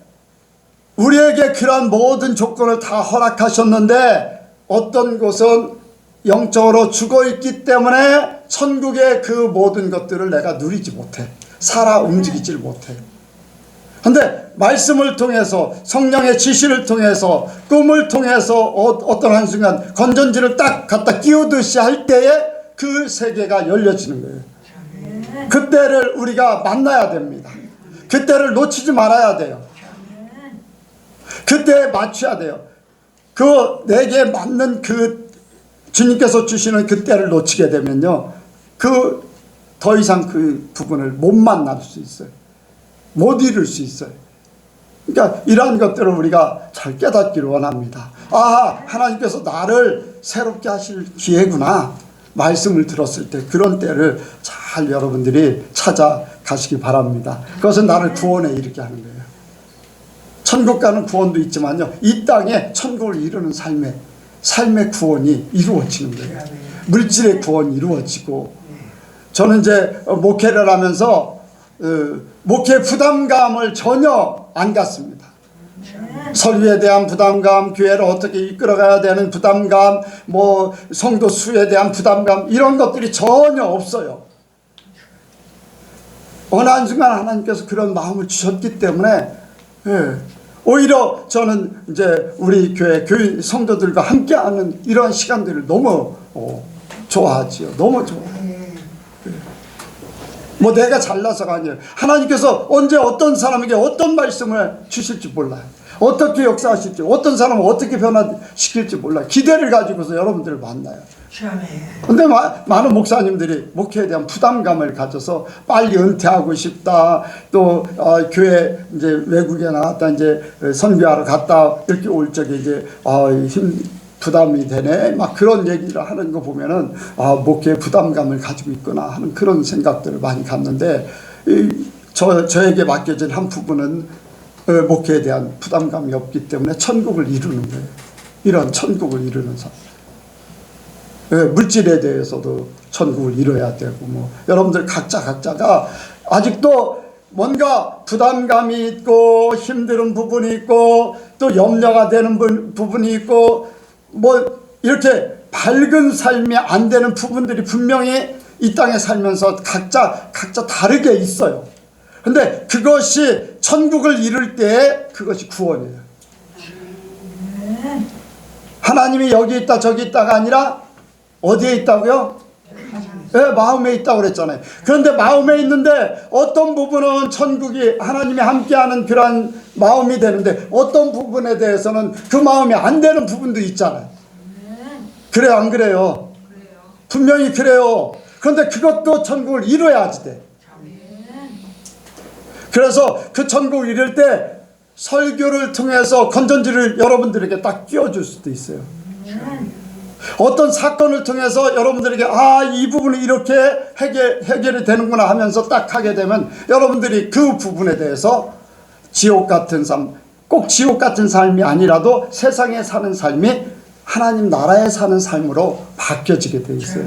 S1: 우리에게 그러한 모든 조건을 다 허락하셨는데 어떤 곳은 영적으로 죽어있기 때문에 천국의 그 모든 것들을 내가 누리지 못해. 살아 움직이질 못해요. 그런데 말씀을 통해서 성령의 지시를 통해서 꿈을 통해서 어떤 한순간 건전지를 딱 갖다 끼우듯이 할 때에 그 세계가 열려지는 거예요. 그때를 우리가 만나야 됩니다. 그때를 놓치지 말아야 돼요. 그때에 맞춰야 돼요. 그 내게 맞는 그 주님께서 주시는 그때를 놓치게 되면요, 더 이상 그 부분을 못 만날 수 있어요. 못 이룰 수 있어요. 그러니까 이러한 것들을 우리가 잘 깨닫기를 원합니다. 아, 하나님께서 나를 새롭게 하실 기회구나. 말씀을 들었을 때 그런 때를 잘 여러분들이 찾아가시기 바랍니다. 그것은 나를 구원에 이르게 하는 거예요. 천국 가는 구원도 있지만요, 이 땅에 천국을 이루는 삶의 구원이 이루어지는 거예요. 물질의 구원이 이루어지고, 저는 이제 목회를 하면서 목회 부담감을 전혀 안 갖습니다. 설교에 대한 부담감, 교회를 어떻게 이끌어가야 되는 부담감, 뭐 성도 수에 대한 부담감, 이런 것들이 전혀 없어요. 어느 한순간 하나님께서 그런 마음을 주셨기 때문에 오히려 저는 이제 우리 교회 성도들과 함께하는 이런 시간들을 너무 좋아하지요. 너무 좋아해요. 뭐 내가 잘나서가 아니에요. 하나님께서 언제 어떤 사람에게 어떤 말씀을 주실지 몰라요. 어떻게 역사하실지, 어떤 사람을 어떻게 변화시킬지 몰라요. 기대를 가지고서 여러분들을 만나요. 근데 많은 목사님들이 목회에 대한 부담감을 가져서 빨리 은퇴하고 싶다, 또 교회 이제 외국에 나갔다 이제 선교하러 갔다 이렇게 올 적에 이제 부담이 되네, 막 그런 얘기를 하는 거 보면은 목회에 부담감을 가지고 있구나 하는 그런 생각들을 많이 갖는데, 저에게 맡겨진 한 부분은 목회에 대한 부담감이 없기 때문에 천국을 이루는 거예요. 이런 천국을 이루는 삶. 물질에 대해서도 천국을 이뤄야 되고, 뭐 여러분들 각자가 아직도 뭔가 부담감이 있고 힘든 부분이 있고 또 염려가 되는 부분이 있고, 뭐 이렇게 밝은 삶이 안 되는 부분들이 분명히 이 땅에 살면서 각자 다르게 있어요. 근데 그것이 천국을 이룰 때 그것이 구원이에요. 하나님이 여기 있다 저기 있다가 아니라 어디에 있다고요? 네, 마음에 있다고 그랬잖아요. 그런데 마음에 있는데 어떤 부분은 천국이 하나님이 함께하는 그러한 마음이 되는데 어떤 부분에 대해서는 그 마음이 안 되는 부분도 있잖아요. 그래요, 안 그래요? 분명히 그래요. 그런데 그것도 천국을 이뤄야지 돼. 그래서 그 천국을 이룰 때 설교를 통해서 건전지를 여러분들에게 딱 끼워줄 수도 있어요. 어떤 사건을 통해서 여러분들에게 이 부분이 이렇게 해결이 되는구나 하면서 딱 하게 되면 여러분들이 그 부분에 대해서 지옥 같은 삶, 꼭 지옥 같은 삶이 아니라도 세상에 사는 삶이 하나님 나라에 사는 삶으로 바뀌어지게 돼 있어요.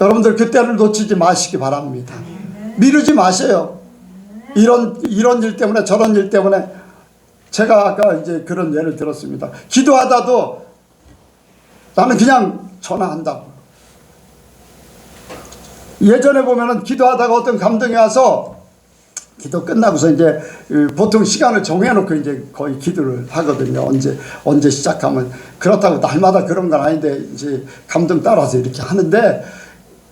S1: 여러분들 그때를 놓치지 마시기 바랍니다. 미루지 마세요. 이런 일 때문에 저런 일 때문에 제가 아까 이제 그런 예를 들었습니다. 기도하다도 나는 그냥 전화한다고. 예전에 보면은 기도하다가 어떤 감동이 와서 기도 끝나고서 이제 보통 시간을 정해놓고 이제 거의 기도를 하거든요. 언제 시작하면. 그렇다고 날마다 그런 건 아닌데 이제 감동 따라서 이렇게 하는데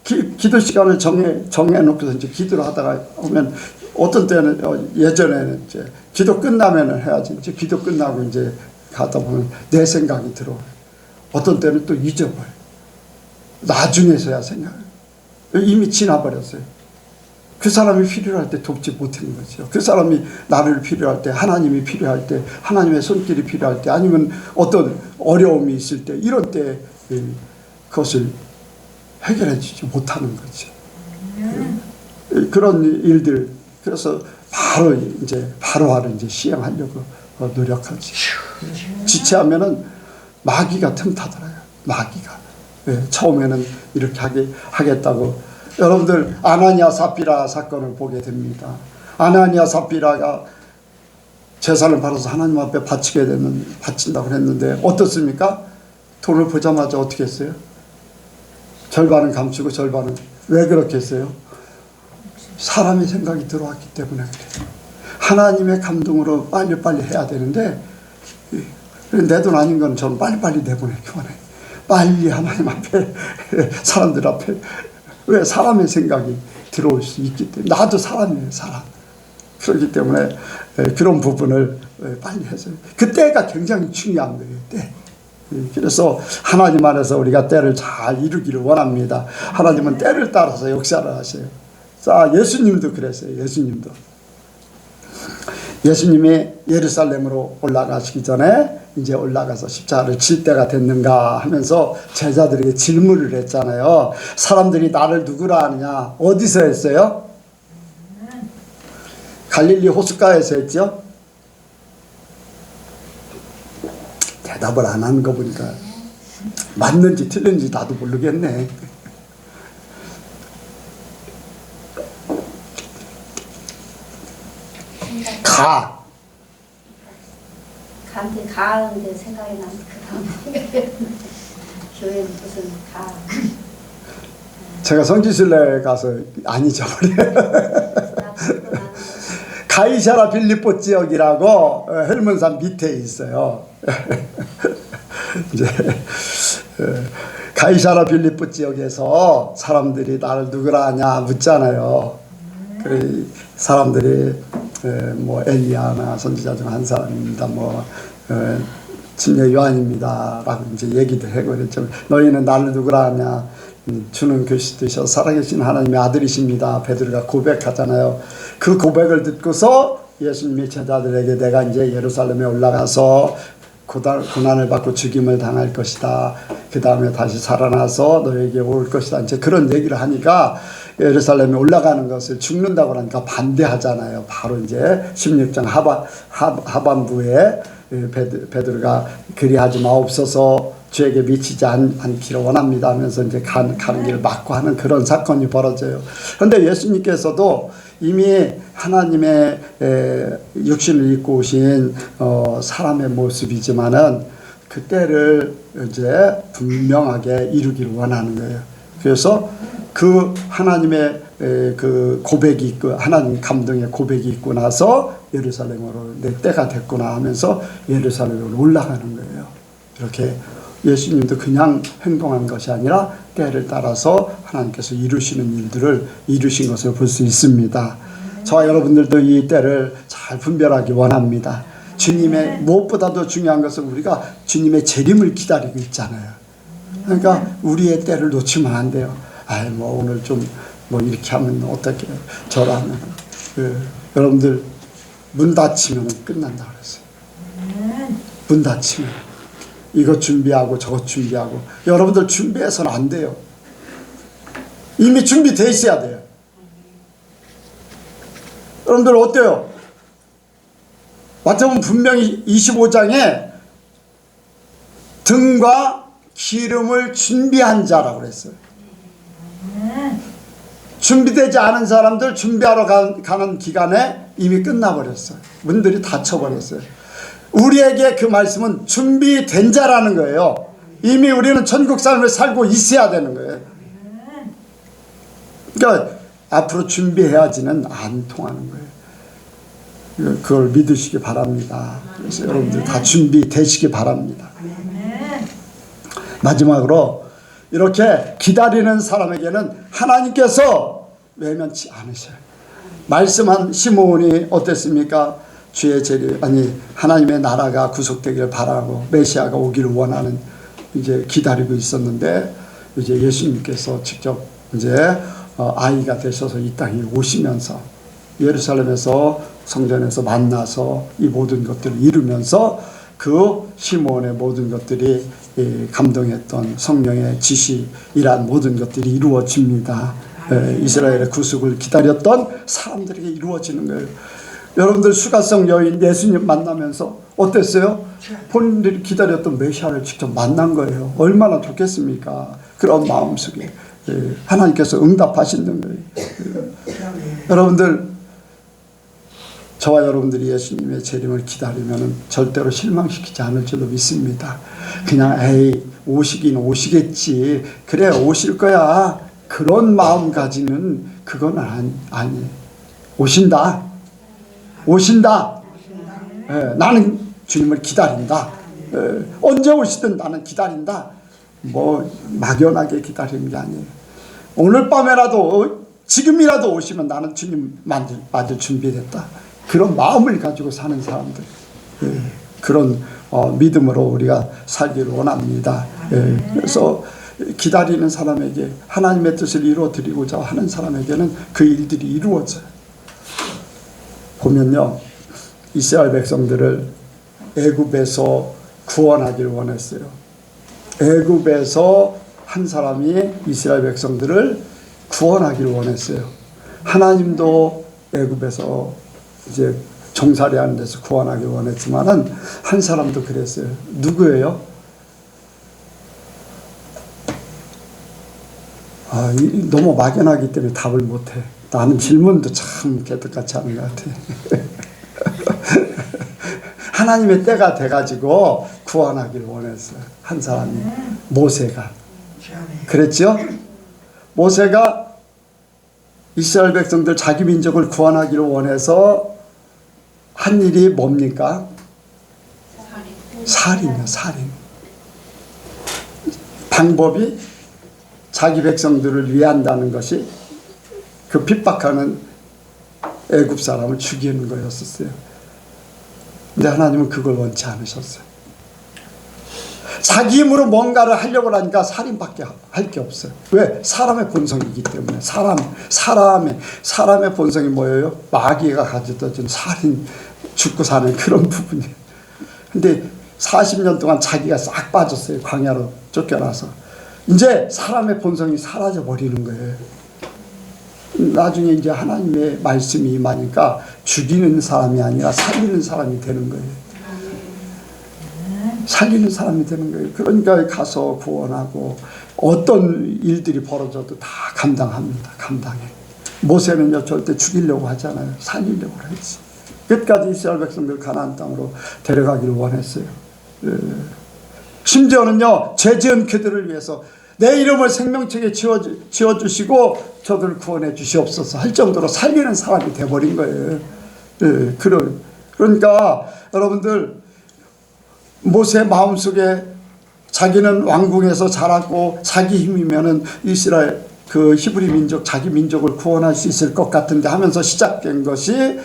S1: 기도 시간을 정해놓고서 이제 기도를 하다가 오면 어떤 때는 예전에는 이제 기도 끝나면은 해야지. 이제 기도 끝나고 이제 가다 보면 내 생각이 들어와요. 어떤 때는 또 잊어버려요. 나중에서야 생각해요. 이미 지나버렸어요. 그 사람이 필요할 때 돕지 못한 거죠. 그 사람이 나를 필요할 때, 하나님이 필요할 때, 하나님의 손길이 필요할 때, 아니면 어떤 어려움이 있을 때, 이런 때 그것을 해결해 주지 못하는 거죠. 그런 일들. 그래서 바로 이제 시행하려고 노력하지. 지체하면은 마귀가 틈타더라고요. 마귀가. 처음에는 이렇게 하겠다고. 여러분들 아나니아 삽비라 사건을 보게 됩니다. 아나니아 삽비라가 제사를 받아서 하나님 앞에 바친다고 했는데 어떻습니까? 돈을 보자마자 어떻게 했어요? 절반은 감추고 절반은. 왜 그렇게 했어요? 사람의 생각이 들어왔기 때문에 그래요. 하나님의 감동으로 빨리빨리 해야 되는데 내 돈 아닌 건 저는 빨리빨리 내보내기 원해요. 빨리 하나님 앞에 사람들 앞에. 왜? 사람의 생각이 들어올 수 있기 때문에. 나도 사람이에요. 사람. 그렇기 때문에 그런 부분을 빨리 해서 그 때가 굉장히 중요한 거예요. 때. 그래서 하나님 안에서 우리가 때를 잘 이루기를 원합니다. 하나님은 때를 따라서 역사를 하세요. 자, 예수님도 그랬어요. 예수님이 예루살렘으로 올라가시기 전에 이제 올라가서 십자가를 칠 때가 됐는가 하면서 제자들에게 질문을 했잖아요. 사람들이 나를 누구라 하느냐? 어디서 했어요? 갈릴리 호숫가에서 했죠? 대답을 안 하는 거 보니까 맞는지 틀린지 나도 모르겠네.
S4: 가한테 가는데 생각이 나는데 그 다음에 생각이 교회 무슨 가.
S1: 제가 성지순례 가서 안 잊어버려요. 가이사라 빌립보 지역이라고 헬문산 밑에 있어요. 이제 가이사라 빌립보 지역에서 사람들이 나를 누구라 하냐 묻잖아요. 그 사람들이 뭐 엘리야나 선지자 중 한 사람입니다. 뭐 침례 요한입니다. 라고 이제 얘기도 하고 그랬죠. 너희는 나를 누구라 하냐? 주는 그리스도이셔 살아계신 하나님의 아들이십니다. 베드로가 고백하잖아요. 그 고백을 듣고서 예수님이 제자들에게 내가 이제 예루살렘에 올라가서 고난을 받고 죽임을 당할 것이다. 그 다음에 다시 살아나서 너에게 올 것이다. 이제 그런 얘기를 하니까 예루살렘에 올라가는 것을 죽는다고 하니까 반대하잖아요. 바로 이제 16장 하반부에 베드로가 그리하지 마옵소서 죄에게 미치지 않기를 원합니다 하면서 이제 가는 길을 막고 하는 그런 사건이 벌어져요. 그런데 예수님께서도 이미 하나님의 육신을 입고 오신 사람의 모습이지만은 그때를 이제 분명하게 이루기를 원하는 거예요. 그래서 그 하나님의 그 고백이 있고 하나님 감동의 고백이 있고 나서 예루살렘으로 내 때가 됐구나 하면서 예루살렘으로 올라가는 거예요. 이렇게 예수님도 그냥 행동한 것이 아니라 때를 따라서 하나님께서 이루시는 일들을 이루신 것을 볼 수 있습니다. 저와 여러분들도 이 때를 잘 분별하기 원합니다. 주님의 무엇보다도 중요한 것은 우리가 주님의 재림을 기다리고 있잖아요. 그러니까 우리의 때를 놓치면 안 돼요. 아이 뭐 오늘 좀 뭐 이렇게 하면 어떻게 저라 하면 여러분들 문 닫히면 끝난다 그랬어요. 문 닫히면 이것 준비하고 저것 준비하고 여러분들 준비해서는 안 돼요. 이미 준비돼 있어야 돼요. 여러분들 어때요? 마태복음 분명히 25장에 등과 기름을 준비한 자라고 그랬어요. 준비되지 않은 사람들 준비하러 가는 기간에 이미 끝나버렸어요. 문들이 닫혀버렸어요. 우리에게 그 말씀은 준비된 자라는 거예요. 이미 우리는 천국 삶을 살고 있어야 되는 거예요. 그러니까 앞으로 준비해야지는 안 통하는 거예요. 그걸 믿으시기 바랍니다. 그래서 여러분들 다 준비되시기 바랍니다. 마지막으로 이렇게 기다리는 사람에게는 하나님께서 외면치 않으셔요. 말씀한 시므온이 어땠습니까? 주의 재림, 하나님의 나라가 구속되기를 바라고 메시아가 오기를 원하는 이제 기다리고 있었는데, 이제 예수님께서 직접 이제 아이가 되셔서 이 땅에 오시면서 예루살렘에서 성전에서 만나서 이 모든 것들을 이루면서 그 시므온의 모든 것들이 감동했던 성령의 지시이란 모든 것들이 이루어집니다. 이스라엘의 구속을 기다렸던 사람들에게 이루어지는 거예요. 여러분들 수가성 여인 예수님 만나면서 어땠어요? 본인들이 기다렸던 메시아를 직접 만난 거예요. 얼마나 좋겠습니까? 그런 마음속에 하나님께서 응답하시는 거예요. 여러분들, 저와 여러분들이 예수님의 재림을 기다리면 절대로 실망시키지 않을 줄로 믿습니다. 그냥 에이 오시긴 오시겠지, 그래 오실 거야, 그런 마음가짐은 그건 아니에요. 오신다. 나는 주님을 기다린다. 언제 오시든 나는 기다린다. 뭐 막연하게 기다리는 게 아니에요. 오늘 밤에라도 지금이라도 오시면 나는 주님 맞을 준비됐다. 그런 마음을 가지고 사는 사람들, 그런 믿음으로 우리가 살기를 원합니다. 그래서 기다리는 사람에게, 하나님의 뜻을 이루어드리고자 하는 사람에게는 그 일들이 이루어져요. 보면요, 이스라엘 백성들을 애굽에서 구원하기를 원했어요. 애굽에서 한 사람이 이스라엘 백성들을 구원하기를 원했어요. 하나님도 애굽에서 이제 종살이하는 데서 구원하기를 원했지만은 한 사람도 그랬어요. 누구예요? 너무 막연하기 때문에 답을 못해. 나는 질문도 참 개떡같이 하는 것 같아. 하나님의 때가 돼가지고 구원하기를 원했어요. 한 사람이, 모세가. 그랬죠? 모세가 이스라엘 백성들 자기 민족을 구원하기를 원해서 한 일이 뭡니까? 살인이요, 살인. 방법이 자기 백성들을 위한다는 것이 그 핍박하는 애굽 사람을 죽이는 거였었어요. 근데 하나님은 그걸 원치 않으셨어요. 자기 힘으로 뭔가를 하려고 하니까 살인밖에 할 게 없어요. 왜? 사람의 본성이기 때문에. 사람의 본성이 뭐예요? 마귀가 가져다 준 살인, 죽고 사는 그런 부분이에요. 근데 40년 동안 자기가 싹 빠졌어요. 광야로 쫓겨나서. 이제 사람의 본성이 사라져 버리는 거예요. 나중에 이제 하나님의 말씀이 임하니까 죽이는 사람이 아니라 살리는 사람이 되는 거예요. 살리는 사람이 되는 거예요. 그러니까 가서 구원하고 어떤 일들이 벌어져도 다 감당합니다. 감당해. 모세는요 절대 죽이려고 하잖아요. 살리려고 했지. 끝까지 이스라엘 백성들 가나안 땅으로 데려가기를 원했어요. 심지어는요 죄 지은 그들을 위해서 내 이름을 생명책에 지어주시고 저들을 구원해 주시옵소서 할 정도로 살리는 사람이 돼버린 거예요. 그러니까 여러분들, 모세 마음속에 자기는 왕궁에서 자라고 자기 힘이면은 이스라엘 그 히브리 민족, 자기 민족을 구원할 수 있을 것 같은데 하면서 시작된 것이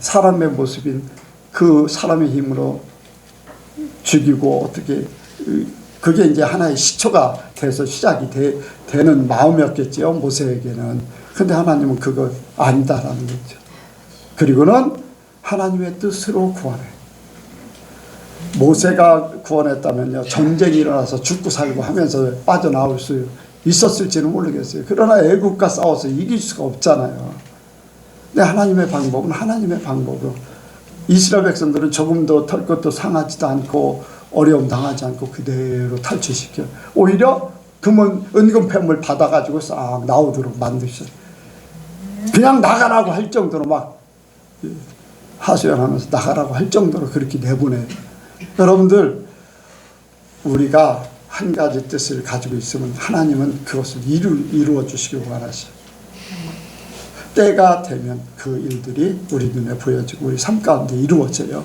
S1: 사람의 모습인 그 사람의 힘으로 죽이고 어떻게, 그게 이제 하나의 시초가 돼서 시작이 되는 마음이었겠죠, 모세에게는. 근데 하나님은 그거 아니다라는 거죠. 그리고는 하나님의 뜻으로 구원해. 모세가 구원했다면요 전쟁이 일어나서 죽고 살고 하면서 빠져나올 수 있었을지는 모르겠어요. 그러나 애국과 싸워서 이길 수가 없잖아요. 근데 하나님의 방법은 하나님의 방법으로 이스라엘 백성들은 조금도 털 것도 상하지도 않고 어려움 당하지 않고 그대로 탈출시켜 오히려 금은 은금패물 받아가지고 싹 나오도록 만드셨어요. 그냥 나가라고 할 정도로 막 하소연하면서 나가라고 할 정도로 그렇게 내보내요. 여러분들 우리가 한 가지 뜻을 가지고 있으면 하나님은 그것을 이루어 주시길 원하셔요. 때가 되면 그 일들이 우리 눈에 보여지고 우리 삶 가운데 이루어져요.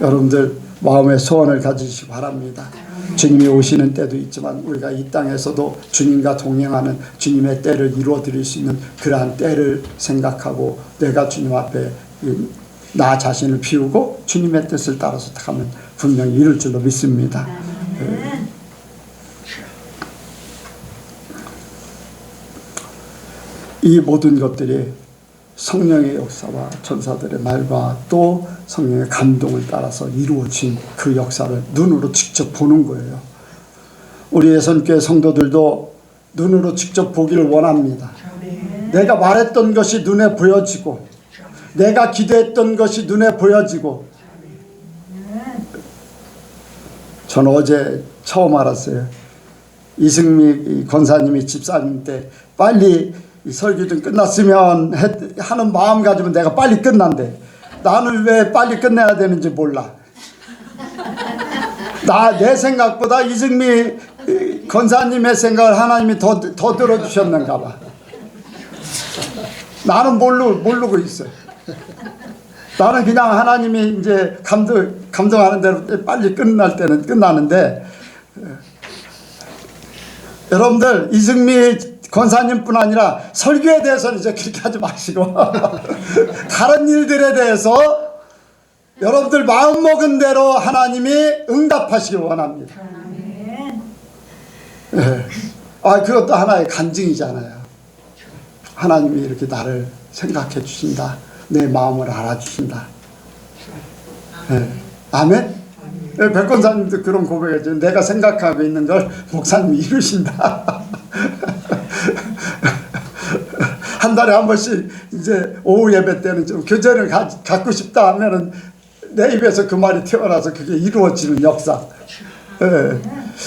S1: 여러분들 마음의 소원을 가지시기 바랍니다. 주님이 오시는 때도 있지만 우리가 이 땅에서도 주님과 동행하는 주님의 때를 이루어 드릴 수 있는 그러한 때를 생각하고 내가 주님 앞에 나 자신을 비우고 주님의 뜻을 따라서 가면 분명히 이룰 줄로 믿습니다. 이 모든 것들이 성령의 역사와 천사들의 말과 또 성령의 감동을 따라서 이루어진 그 역사를 눈으로 직접 보는 거예요. 우리 예선교회 성도들도 눈으로 직접 보기를 원합니다. 내가 말했던 것이 눈에 보여지고 내가 기도했던 것이 눈에 보여지고. 저는 어제 처음 알았어요. 이승미 권사님이 집사님 때 빨리 설교 좀 끝났으면 하는 마음 가지면 내가 빨리 끝난대. 나는 왜 빨리 끝내야 되는지 몰라. 내 생각보다 이승미 권사님의 생각을 하나님이 더 들어주셨는가 봐. 나는 모르고 있어요. 나는 그냥 하나님이 이제 감동하는 대로 빨리 끝날 때는 끝나는데, 여러분들 이승미 권사님뿐 아니라 설교에 대해서는 이제 그렇게 하지 마시고 다른 일들에 대해서 여러분들 마음먹은 대로 하나님이 응답하시길 원합니다. 네. 그것도 하나의 간증이잖아요. 하나님이 이렇게 나를 생각해 주신다. 내 마음을 알아주신다. 네. 아멘? 네, 백권사님도 그런 고백했죠. 내가 생각하고 있는 걸 목사님이 이루신다. 한 달에 한 번씩 이제 오후 예배 때는 좀 교제를 갖고 싶다 하면은 내 입에서 그 말이 튀어나와서 그게 이루어지는 역사. 네.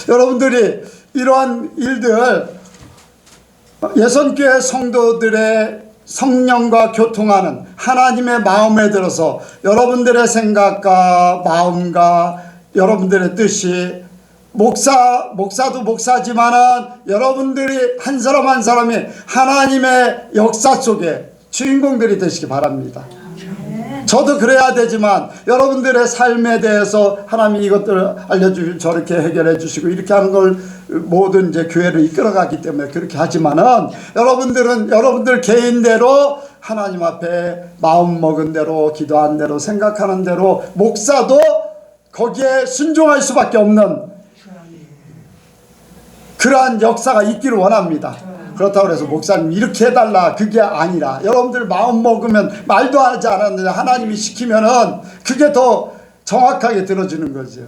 S1: 여러분들이 이러한 일들 예선교회 성도들의 성령과 교통하는 하나님의 마음에 들어서 여러분들의 생각과 마음과 여러분들의 뜻이 목사도 목사지만은 여러분들이 한 사람 한 사람이 하나님의 역사 속에 주인공들이 되시기 바랍니다. 저도 그래야 되지만 여러분들의 삶에 대해서 하나님이 이것들을 알려주시고 저렇게 해결해 주시고 이렇게 하는 걸 모든 이제 교회를 이끌어가기 때문에 그렇게 하지만은 여러분들은 여러분들 개인대로 하나님 앞에 마음 먹은 대로 기도한 대로 생각하는 대로 목사도 거기에 순종할 수밖에 없는 그러한 역사가 있기를 원합니다. 그렇다고 해서 목사님 이렇게 해달라 그게 아니라 여러분들 마음 먹으면 말도 하지 않았는데 하나님이 시키면은 그게 더 정확하게 들어주는 거죠.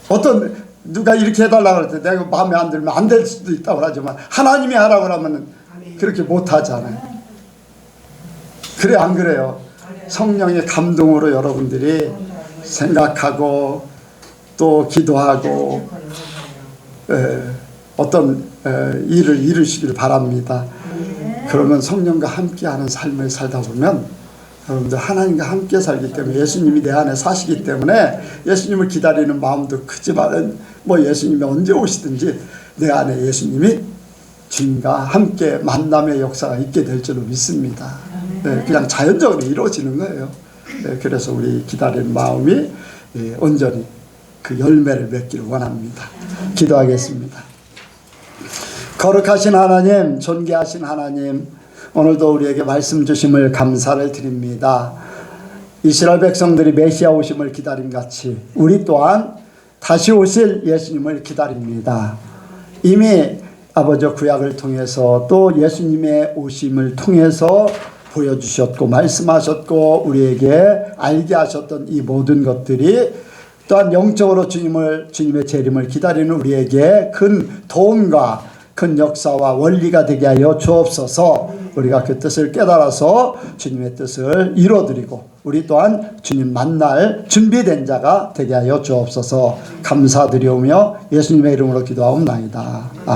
S1: 어떤 누가 이렇게 해달라고 할 때 내가 마음에 안 들면 안 될 수도 있다고 하지만 하나님이 하라고 하면 그렇게 못 하잖아요. 그래 안 그래요? 성령의 감동으로 여러분들이 생각하고 또 기도하고 어떤 일을 이루시길 바랍니다. 그러면 성령과 함께하는 삶을 살다 보면 여러분들 하나님과 함께 살기 때문에 예수님이 내 안에 사시기 때문에 예수님을 기다리는 마음도 크지만은 예수님이 언제 오시든지 내 안에 예수님이 주님과 함께 만남의 역사가 있게 될 줄로 믿습니다. 그냥 자연적으로 이루어지는 거예요. 그래서 우리 기다리는 마음이 온전히 그 열매를 맺기를 원합니다. 기도하겠습니다. 거룩하신 하나님, 존귀하신 하나님, 오늘도 우리에게 말씀 주심을 감사를 드립니다. 이스라엘 백성들이 메시아 오심을 기다린 같이 우리 또한 다시 오실 예수님을 기다립니다. 이미 아버지 구약을 통해서 또 예수님의 오심을 통해서 보여주셨고 말씀하셨고 우리에게 알게 하셨던 이 모든 것들이 또한 영적으로 주님의 재림을 기다리는 우리에게 큰 도움과 큰 역사와 원리가 되게 하여 주옵소서. 우리가 그 뜻을 깨달아서 주님의 뜻을 이루어드리고 우리 또한 주님 만날 준비된 자가 되게 하여 주옵소서. 감사드리오며 예수님의 이름으로 기도하옵나이다. 아멘.